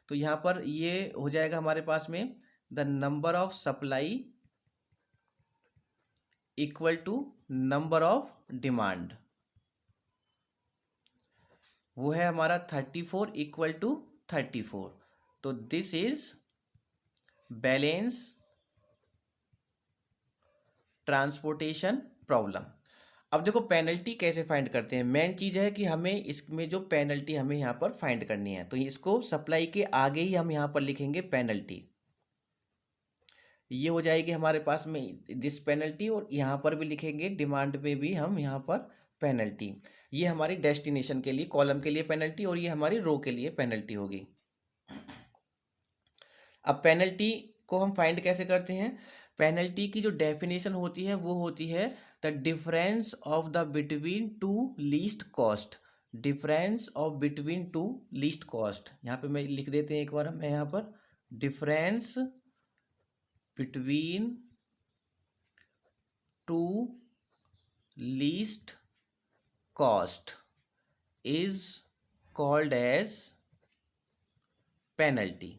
तो यहाँ पर ये हो जाएगा हमारे पास में the number of supply equal to number of demand, वो है हमारा 34 इक्वल टू 34। तो this is balance transportation problem. अब देखो पेनल्टी कैसे फाइंड करते हैं, मेन चीज है कि हमें इसमें जो पेनल्टी हमें यहाँ पर फाइंड करनी है, तो इसको सप्लाई के आगे ही हम यहाँ पर लिखेंगे पेनल्टी, ये हो जाएगी हमारे पास में दिस पेनल्टी, और यहाँ पर भी लिखेंगे डिमांड में भी हम यहाँ पर पेनल्टी। ये हमारी डेस्टिनेशन के लिए कॉलम के लिए पेनल्टी, और ये हमारी रो के लिए पेनल्टी होगी। अब पेनल्टी को हम फाइंड कैसे करते हैं, पेनल्टी की जो डेफिनेशन होती है वो होती है the difference of the between two least cost, difference of between two least cost. यहाँ पे मैं लिख देते हैं एक बार, मैं यहाँ पर difference between two least cost is called as penalty.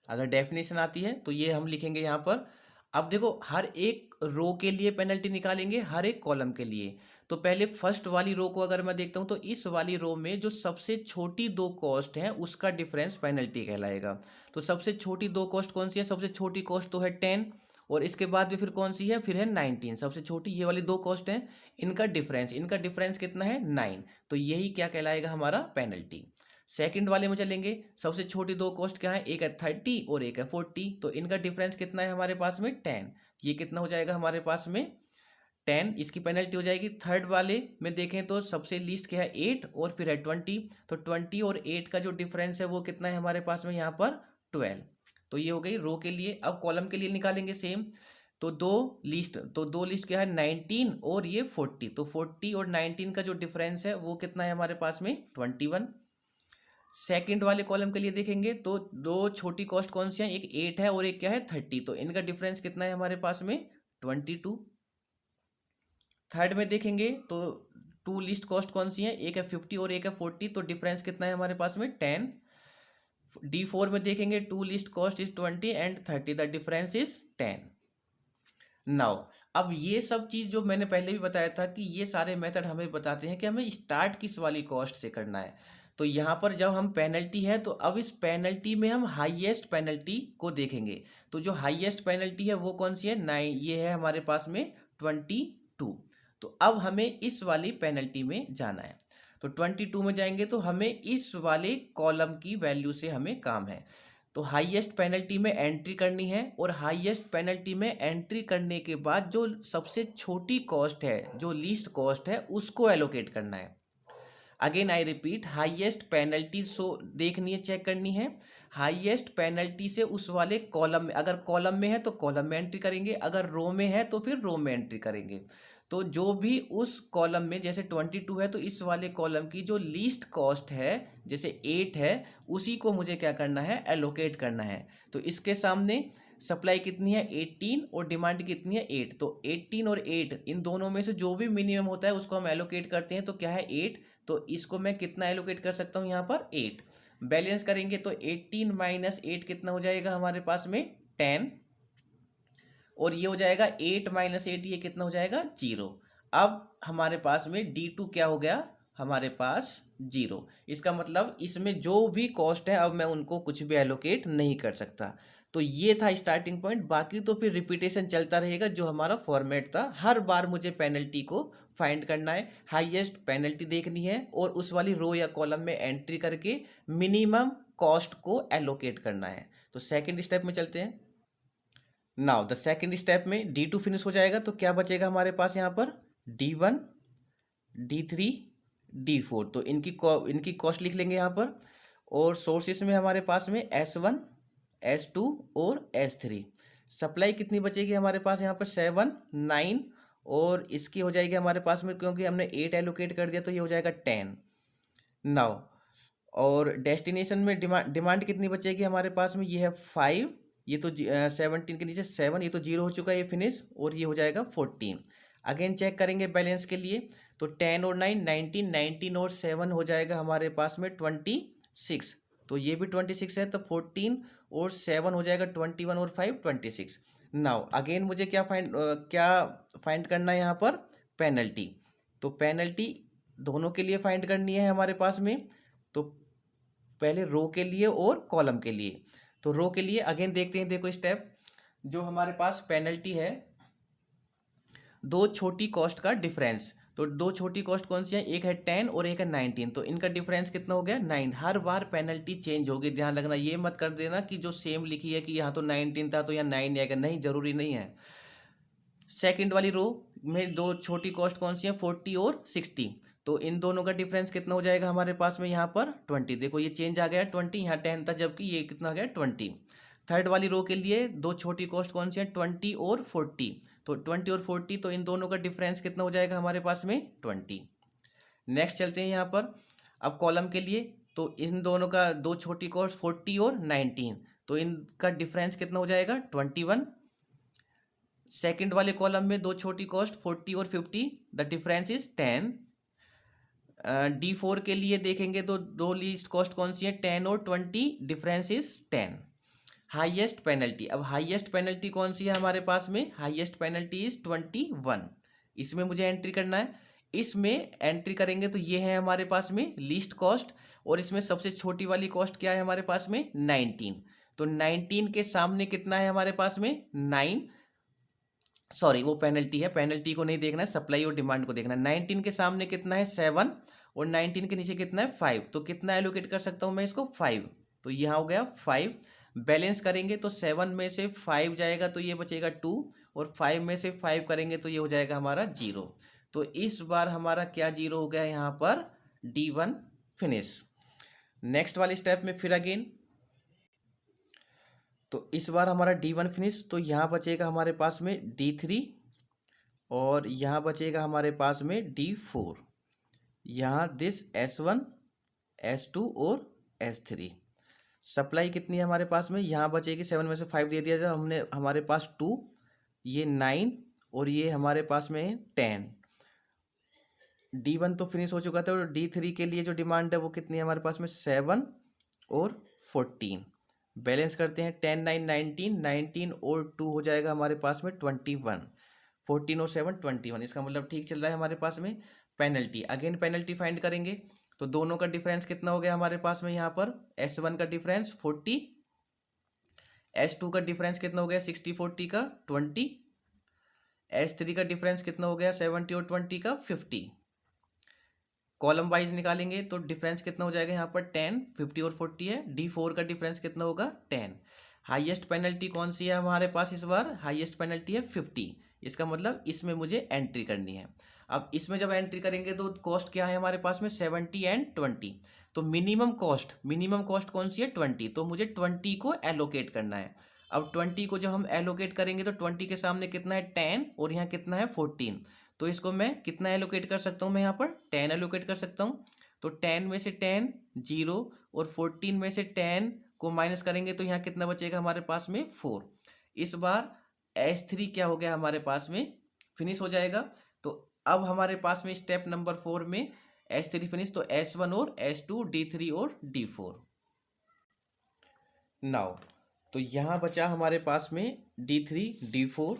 अगर डेफिनेशन आती है तो ये हम लिखेंगे यहाँ पर। अब देखो हर एक रो के लिए पेनल्टी निकालेंगे, हर एक कॉलम के लिए। तो पहले फर्स्ट वाली रो को अगर मैं देखता हूँ तो इस वाली रो में जो सबसे छोटी दो कॉस्ट है उसका डिफरेंस पेनल्टी कहलाएगा। तो सबसे छोटी दो कॉस्ट कौन सी है, सबसे छोटी कॉस्ट तो है 10, और इसके बाद में फिर कौन सी है, फिर है 19। सबसे छोटी ये वाली दो कॉस्ट है, इनका डिफरेंस कितना है 9। तो यही क्या कहलाएगा हमारा पेनल्टी। सेकंड वाले में चलेंगे, सबसे छोटी दो कॉस्ट क्या है, एक है 30 और एक है 40। तो इनका डिफरेंस कितना है हमारे पास में 10, ये कितना हो जाएगा हमारे पास में 10, इसकी पेनल्टी हो जाएगी। थर्ड वाले में देखें तो सबसे लीस्ट क्या है 8 और फिर है 20। तो 20 और 8 का जो डिफरेंस है वो कितना है हमारे पास में यहाँ पर 12। तो ये हो गई रो के लिए। अब कॉलम के लिए निकालेंगे सेम, तो दो लिस्ट क्या है 19 और ये 40। तो 40 और 19 का जो डिफरेंस है वो कितना है हमारे पास में 21। सेकंड वाले कॉलम के लिए देखेंगे तो दो छोटी कॉस्ट कौन सी है, एक 8 है और एक क्या है 30। तो इनका डिफरेंस कितना है हमारे पास में 22। थर्ड में देखेंगे तो टू लिस्ट कॉस्ट कौन सी है, एक है 50 और एक है 40। तो डिफरेंस कितना है हमारे पास में 10। D4 में देखेंगे two least cost is 20 and 30, the difference is 10। Now अब ये सब चीज जो मैंने पहले भी बताया था कि ये सारे मेथड हमें बताते हैं कि हमें स्टार्ट किस वाली कॉस्ट से करना है। तो यहाँ पर जब हम पेनल्टी है तो अब इस पेनल्टी में हम हाईएस्ट पेनल्टी को देखेंगे। तो जो हाईएस्ट पेनल्टी है वो कौन सी है 9, ये है हमारे पास में 22। तो अब हमें इस वाली पेनल्टी में जाना है। तो 22 में जाएंगे तो हमें इस वाले कॉलम की वैल्यू से हमें काम है। तो हाईएस्ट पेनल्टी में एंट्री करनी है, और हाईएस्ट पेनल्टी में एंट्री करने के बाद जो सबसे छोटी कॉस्ट है, जो लीस्ट कॉस्ट है, उसको एलोकेट करना है। Again I repeat, highest penalty देखनी है, चेक करनी है। हाईएस्ट पेनल्टी से उस वाले कॉलम में, अगर कॉलम में है तो कॉलम में एंट्री करेंगे, अगर रो में है तो फिर रो में एंट्री करेंगे। तो जो भी उस कॉलम में, जैसे 22 है तो इस वाले कॉलम की जो लीस्ट कॉस्ट है जैसे 8 है, उसी को मुझे क्या करना है, एलोकेट करना है। तो इसके सामने सप्लाई कितनी है 18 और डिमांड कितनी है 8। तो 18 और 8 इन दोनों में से जो भी मिनिमम होता है उसको हम एलोकेट करते हैं, तो क्या है 8। तो इसको मैं कितना एलोकेट कर सकता हूँ यहाँ पर 8। बैलेंस करेंगे तो 18 माइनस 8 कितना हो जाएगा हमारे पास में 10, और ये हो जाएगा 8 माइनस 8, ये कितना हो जाएगा 0। अब हमारे पास में D2 क्या हो गया हमारे पास 0। इसका मतलब इसमें जो भी कॉस्ट है अब मैं उनको कुछ भी एलोकेट नहीं कर सकता। तो ये था स्टार्टिंग पॉइंट। बाकी तो फिर रिपीटेशन चलता रहेगा, जो हमारा फॉर्मेट था। हर बार मुझे पेनल्टी को फाइंड करना है, हाईएस्ट पेनल्टी देखनी है, और उस वाली रो या कॉलम में एंट्री करके मिनिमम कॉस्ट को एलोकेट करना है। तो सेकेंड स्टेप में चलते हैं। नाउ द सेकेंड स्टेप में D2 फिनिश हो जाएगा तो क्या बचेगा हमारे पास यहाँ पर D1, D3, D4। तो इनकी कॉस्ट लिख लेंगे यहाँ पर। और सोर्सेस में हमारे पास में S1, S2 और S3। सप्लाई कितनी बचेगी हमारे पास यहाँ पर 7, 9, और इसकी हो जाएगी हमारे पास में, क्योंकि हमने 8 एलोकेट कर दिया तो ये हो जाएगा 10। नाउ और डेस्टिनेशन में डिमांड कितनी बचेगी हमारे पास में, ये है 5, ये तो 17 के नीचे 7, ये तो 0 हो चुका है, ये फिनिश, और ये हो जाएगा 14। अगेन चेक करेंगे बैलेंस के लिए तो 10 और 9 19, 19 और 7 हो जाएगा हमारे पास में 26। तो ये भी 26 है, तो 14 और 7 हो जाएगा 21 और 5 26। नाउ अगेन मुझे क्या फाइंड करना है यहाँ पर पेनल्टी। तो पेनल्टी दोनों के लिए फाइंड करनी है हमारे पास में। तो पहले रो के लिए और कॉलम के लिए। तो रो के लिए अगेन देखते हैं, देखो स्टेप जो हमारे पास पेनल्टी है, दो छोटी कॉस्ट का डिफरेंस। तो दो छोटी कॉस्ट कौन सी है, एक है 10 और एक है 19। तो इनका डिफरेंस कितना हो गया 9। हर बार पेनल्टी चेंज होगी, ध्यान रखना। ये मत कर देना कि जो सेम लिखी है कि यहाँ तो 19 था तो यहाँ 9 आएगा, नहीं, जरूरी नहीं है। सेकंड वाली रो में दो छोटी कॉस्ट कौन सी है 40 और 60। तो इन दोनों का डिफरेंस कितना हो जाएगा हमारे पास में यहाँ पर 20। देखो ये चेंज आ गया 20, यहाँ 10 था जबकि ये कितना आ गया 20। थर्ड वाली रो के लिए दो छोटी कॉस्ट कौन सी है 20 और 40। तो 20 और 40, तो इन दोनों का डिफरेंस कितना हो जाएगा हमारे पास में 20। नेक्स्ट चलते हैं यहाँ पर अब कॉलम के लिए। तो इन दोनों का दो छोटी कॉस्ट 40 और 19, तो इनका डिफरेंस कितना हो जाएगा 21। सेकंड वाले कॉलम में दो छोटी कॉस्ट 40 और 50, द डिफरेंस इज 10। D4 के लिए देखेंगे तो दो लीस्ट कॉस्ट कौन सी है 10 और 20, डिफरेंस इज 10। हाईएस्ट पेनल्टी, अब हाईएस्ट पेनल्टी कौन सी है हमारे पास में, हाईएस्ट पेनल्टी इज 21। इसमें मुझे एंट्री करना है। इसमें एंट्री करेंगे तो ये है हमारे पास में लीस्ट कॉस्ट, और इसमें सबसे छोटी वाली कॉस्ट क्या है हमारे पास में 19। तो 19 के सामने कितना है हमारे पास में 9, सॉरी वो पेनल्टी है, पेनल्टी को नहीं देखना है, सप्लाई और डिमांड को देखना है। 19 के सामने कितना है 7, और 19 के नीचे कितना है 5। तो कितना एलोकेट कर सकता हूँ मैं इसको 5। तो यहाँ हो गया 5। बैलेंस करेंगे तो 7 में से 5 जाएगा तो ये बचेगा 2, और 5 में से 5 करेंगे तो ये हो जाएगा हमारा 0। तो इस बार हमारा क्या 0 हो गया यहाँ पर D1 फिनिश। नेक्स्ट वाले स्टेप में फिर अगेन, तो इस बार हमारा D1 फिनिश। तो यहाँ बचेगा हमारे पास में D3, और यहाँ बचेगा हमारे पास में D4। यहाँ दिस S1, S2 और S3। सप्लाई कितनी है हमारे पास में, यहाँ बचेगी 7 में से 5 दे दिया जाए हमने, हमारे पास 2, ये 9, और ये हमारे पास में है 10। D1 तो फिनिश हो चुका था, और D3 के लिए जो डिमांड है वो कितनी है हमारे पास में 7 और 14। बैलेंस करते हैं 10 9 19, 19 और 2 हो जाएगा हमारे पास में 21। 14 और 7 21, इसका मतलब ठीक चल रहा है हमारे पास में। पेनल्टी, अगेन पेनल्टी फाइंड करेंगे तो दोनों का डिफरेंस कितना हो गया हमारे पास में यहाँ पर S1 का डिफरेंस 40, S2 का डिफरेंस कितना हो गया 60 40 का 20, S3 का डिफरेंस कितना हो गया 70 और 20 का 50। कॉलम वाइज निकालेंगे तो डिफरेंस कितना हो जाएगा यहाँ पर 10, 50 और 40 है। D4 का डिफरेंस कितना होगा 10। हाईएस्ट पेनल्टी कौन सी है हमारे पास इस बार, हाईएस्ट पेनल्टी है 50। इसका मतलब इसमें मुझे एंट्री करनी है। अब इसमें जब एंट्री करेंगे तो कॉस्ट क्या है हमारे पास में 70 एंड 20। तो मिनिमम कॉस्ट कौन सी है 20, तो मुझे 20 को एलोकेट करना है। अब 20 को जब हम एलोकेट करेंगे तो 20 के सामने कितना है 10, और यहाँ कितना है 14। तो इसको मैं कितना एलोकेट कर सकता हूँ, मैं यहाँ पर 10 एलोकेट कर सकता हूँ। तो 10 में से 10 0, और 14 में से 10 को माइनस करेंगे तो यहाँ कितना बचेगा हमारे पास में 4। इस बार S3 क्या हो गया हमारे पास में फिनिश हो जाएगा। तो अब हमारे पास में स्टेप नंबर 4 में S3 फिनिश, तो S1 और S2, D3 और D4। नाउ तो यहाँ बचा हमारे पास में D3 D4,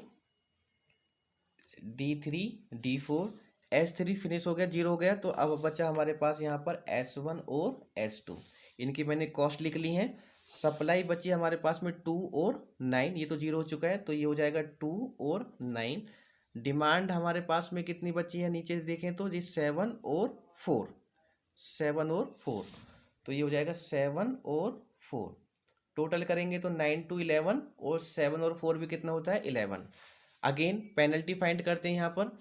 D3 D4, S3 finish हो गया, 0 हो गया। तो अब बचा हमारे पास यहाँ पर S1 और S2, इनकी मैंने कॉस्ट लिख ली है। सप्लाई बची हमारे पास में 2 और 9, ये तो 0 हो चुका है, तो ये हो जाएगा 2 और 9। डिमांड हमारे पास में कितनी बची है, नीचे देखें तो जी 7 और 4, 7 और 4, तो ये हो जाएगा 7 और 4। टोटल करेंगे तो 9 to 11, और 7 और 4 भी कितना होता है 11। अगेन पेनल्टी फाइंड करते हैं यहाँ पर।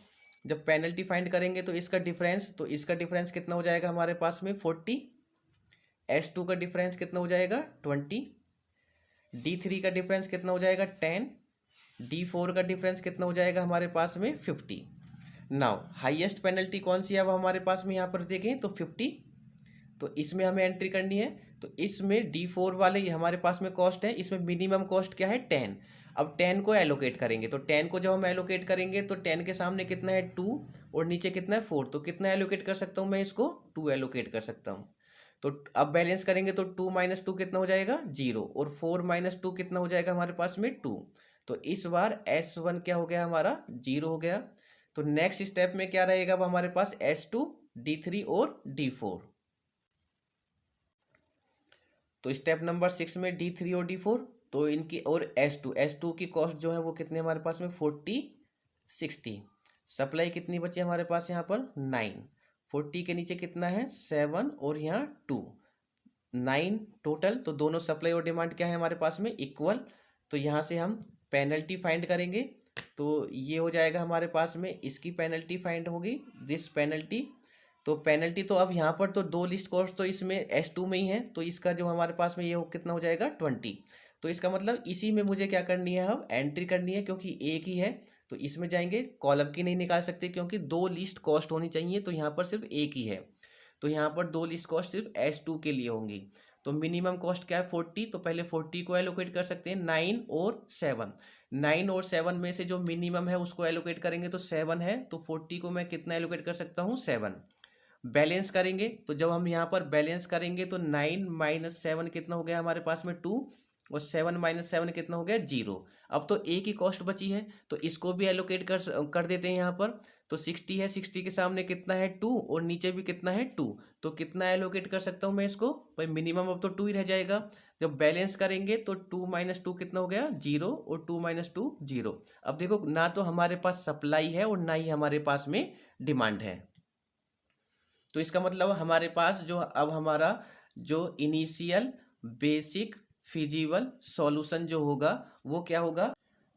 जब पेनल्टी फाइंड करेंगे तो इसका डिफरेंस कितना हो जाएगा हमारे पास में 40, S2 का डिफरेंस कितना हो जाएगा 20, D3 का डिफरेंस कितना हो जाएगा 10, D4 का डिफरेंस कितना हो जाएगा हमारे पास में 50। नाउ हाईएस्ट पेनल्टी कौन सी है अब हमारे पास में यहाँ पर देखें तो 50, तो इसमें हमें एंट्री करनी है। तो इसमें D4 वाले ये हमारे पास में कॉस्ट है, इसमें मिनिमम कॉस्ट क्या है 10। अब 10 को एलोकेट करेंगे, तो 10 को जब हम एलोकेट करेंगे तो 10 के सामने कितना है 2, और नीचे कितना है 4, तो कितना एलोकेट कर सकता हूँ मैं इसको 2 एलोकेट कर सकता हूँ। तो अब बैलेंस करेंगे तो 2 - 2 कितना हो जाएगा 0, और 4 - 2 कितना हो जाएगा हमारे पास में 2। तो इस बार S1 क्या हो गया हमारा 0 हो गया। तो नेक्स्ट स्टेप में क्या रहेगा अब हमारे पास S2, D3 और D4। तो स्टेप नंबर 6 में D3 और D4, तो इनकी और S2 की कॉस्ट जो है वो कितने हमारे पास में 40 60। सप्लाई कितनी बची हमारे पास यहाँ पर 9, 40 के नीचे कितना है 7, और यहाँ 2, 9 टोटल। तो दोनों सप्लाई और डिमांड क्या है हमारे पास में इक्वल। तो यहाँ से हम पेनल्टी फाइंड करेंगे, तो ये हो जाएगा हमारे पास में, इसकी पेनल्टी फाइंड होगी दिस पेनल्टी। तो पेनल्टी तो अब यहाँ पर तो 2 लिस्ट कॉस्ट तो इसमें S2 में ही है, तो इसका जो हमारे पास में ये कितना हो जाएगा 20। तो इसका मतलब इसी में मुझे क्या करनी है अब एंट्री करनी है, क्योंकि एक ही है। तो इसमें जाएंगे, कॉलम की नहीं निकाल सकते क्योंकि 2 लिस्ट कॉस्ट होनी चाहिए, तो यहाँ पर सिर्फ एक ही है। तो यहाँ पर 2 लिस्ट कॉस्ट सिर्फ S2 के लिए होंगी। तो मिनिमम कॉस्ट क्या है 40, तो पहले 40 को एलोकेट कर सकते हैं 9 और 7। 9 और 7 में से जो मिनिमम है उसको एलोकेट करेंगे तो 7 है, तो 40 को मैं कितना एलोकेट कर सकता हूँ 7। बैलेंस करेंगे, तो जब हम यहाँ पर बैलेंस करेंगे तो 9 - 7 कितना हो गया हमारे पास में 2, और 7 - 7 कितना हो गया 0। अब तो एक ही कॉस्ट बची है, तो इसको भी एलोकेट कर देते हैं यहाँ पर। तो 60 है, 60 के सामने कितना है 2, और नीचे भी कितना है 2, तो कितना एलोकेट कर सकता हूँ मैं इसको भाई मिनिमम अब तो 2 ही रह जाएगा। जब बैलेंस करेंगे तो 2 - 2 कितना हो गया 0, और 2 - 2 0। अब देखो ना तो हमारे पास सप्लाई है और ना ही हमारे पास में डिमांड है। तो इसका मतलब हमारे पास जो अब हमारा जो इनिशियल बेसिक फिजिबल सॉल्यूशन जो होगा वो क्या होगा।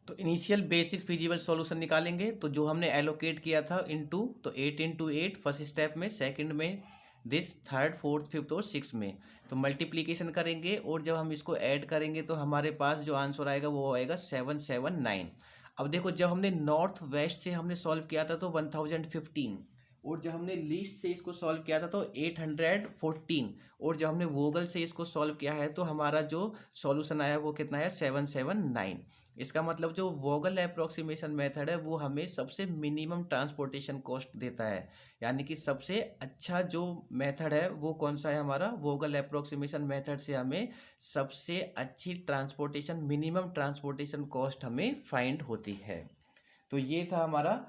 तो इनिशियल बेसिक फिजिबल सॉल्यूशन निकालेंगे, तो जो हमने एलोकेट किया था इनटू, तो 8 × 8 फर्स्ट स्टेप में, सेकंड में दिस, थर्ड फोर्थ फिफ्थ और सिक्स में। तो मल्टीप्लिकेशन करेंगे, और जब हम इसको ऐड करेंगे तो हमारे पास जो आंसर आएगा वो आएगा 779। अब देखो जब हमने नॉर्थ वेस्ट से हमने सॉल्व किया था तो 1015, और जब हमने लीस्ट से इसको सॉल्व किया था तो 814, और जब हमने वोगल से इसको सॉल्व किया है तो हमारा जो सॉल्यूशन आया वो कितना है 779। इसका मतलब जो वोगल अप्रोक्सीमेशन मेथड है वो हमें सबसे मिनिमम ट्रांसपोर्टेशन कॉस्ट देता है, यानी कि सबसे अच्छा जो मेथड है वो कौन सा है हमारा वोगल अप्रोक्सीमेशन मेथड से हमें सबसे अच्छी ट्रांसपोर्टेशन मिनिमम ट्रांसपोर्टेशन कॉस्ट हमें फाइंड होती है। तो ये था हमारा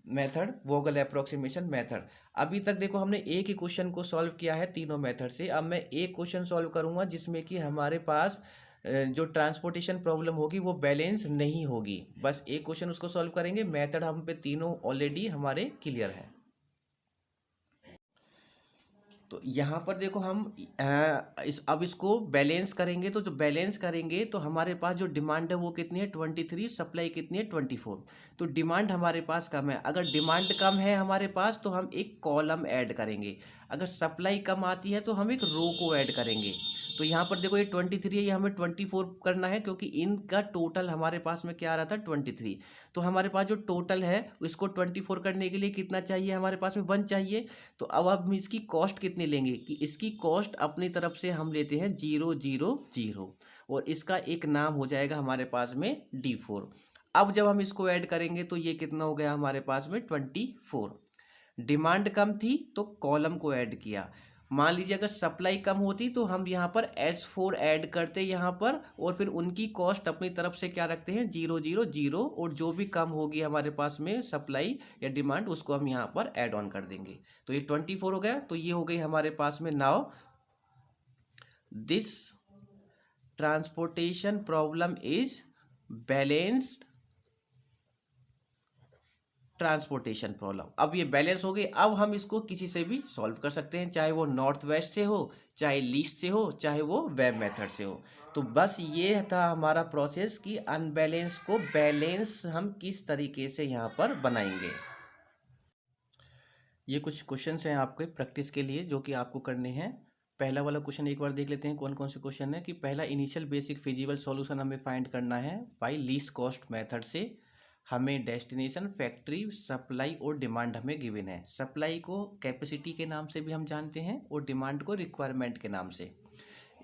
मेथड वोगल अप्रोक्सीमेशन मेथड। अभी तक देखो हमने एक ही क्वेश्चन को सॉल्व किया है तीनों मेथड से। अब मैं एक क्वेश्चन सॉल्व करूंगा जिसमें कि हमारे पास जो ट्रांसपोर्टेशन प्रॉब्लम होगी वो बैलेंस नहीं होगी। बस एक क्वेश्चन उसको सॉल्व करेंगे, मेथड हम पे तीनों ऑलरेडी हमारे क्लियर है। तो यहाँ पर देखो हम अब इसको बैलेंस करेंगे, तो जो बैलेंस करेंगे तो हमारे पास जो डिमांड है वो कितनी है 23, सप्लाई कितनी है 24। तो डिमांड हमारे पास कम है, अगर डिमांड कम है हमारे पास तो हम एक कॉलम ऐड करेंगे, अगर सप्लाई कम आती है तो हम एक रो को ऐड करेंगे। तो यहाँ पर देखो ये 23 है, ये हमें 24 करना है क्योंकि इनका टोटल हमारे पास में क्या आ रहा था 23। तो हमारे पास जो टोटल है इसको 24 करने के लिए कितना चाहिए हमारे पास में 1 चाहिए। तो अब हम इसकी कॉस्ट कितनी लेंगे कि इसकी कॉस्ट अपनी तरफ से हम लेते हैं 0 0 0, और इसका एक नाम हो जाएगा हमारे पास में D4। अब जब हम इसको ऐड करेंगे तो ये कितना हो गया हमारे पास में 24। डिमांड कम थी तो कॉलम को ऐड किया। मान लीजिए अगर सप्लाई कम होती तो हम यहाँ पर S4 ऐड करते यहाँ पर, और फिर उनकी कॉस्ट अपनी तरफ से क्या रखते हैं 0 0 0, और जो भी कम होगी हमारे पास में सप्लाई या डिमांड उसको हम यहाँ पर ऐड ऑन कर देंगे। तो ये 24 हो गया। तो ये हो गई हमारे पास में। Now this transportation problem is balanced transportation problem. अब ये बैलेंस हो गई। अब हम इसको किसी से भी सॉल्व कर सकते हैं, चाहे वो नॉर्थ वेस्ट से हो, चाहे लीस्ट से हो, चाहे वो वेब मेथड से हो। तो बस ये था हमारा प्रोसेस कि अनबैलेंस को बैलेंस हम किस तरीके से यहाँ पर बनाएंगे। ये कुछ क्वेश्चंस हैं आपके प्रैक्टिस के लिए जो कि आपको करने हैं। पहला वाला क्वेश्चन एक बार देख लेते हैं कौन कौन से क्वेश्चन है। कि पहला, इनिशियल बेसिक फिजिबल सॉल्यूशन हमें फाइंड करना है बाय लीस्ट कॉस्ट मेथड से। हमें डेस्टिनेशन, फैक्ट्री, सप्लाई और डिमांड हमें गिवन है। सप्लाई को कैपेसिटी के नाम से भी हम जानते हैं और डिमांड को रिक्वायरमेंट के नाम से।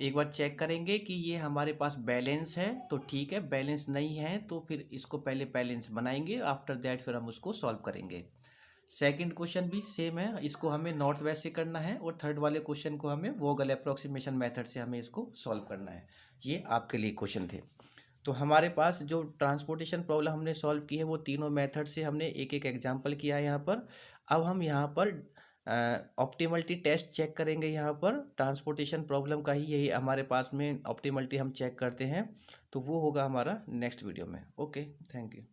एक बार चेक करेंगे कि ये हमारे पास बैलेंस है तो ठीक है, बैलेंस नहीं है तो फिर इसको पहले बैलेंस बनाएंगे, आफ्टर दैट फिर हम उसको सॉल्व करेंगे। सेकंड क्वेश्चन भी सेम है, इसको हमें नॉर्थ वेस्ट से करना है, और थर्ड वाले क्वेश्चन को हमें वोगल अप्रोक्सीमेशन मेथड से हमें इसको सॉल्व करना है। ये आपके लिए क्वेश्चन थे। तो हमारे पास जो ट्रांसपोर्टेशन प्रॉब्लम हमने सॉल्व की है वो तीनों मेथड से हमने एक एक एग्जांपल किया है यहाँ पर। अब हम यहाँ पर ऑप्टिमलिटी टेस्ट चेक करेंगे। यहाँ पर ट्रांसपोर्टेशन प्रॉब्लम का ही यही हमारे पास में ऑप्टिमलिटी हम चेक करते हैं। तो वो होगा हमारा नेक्स्ट वीडियो में। Okay, thank you.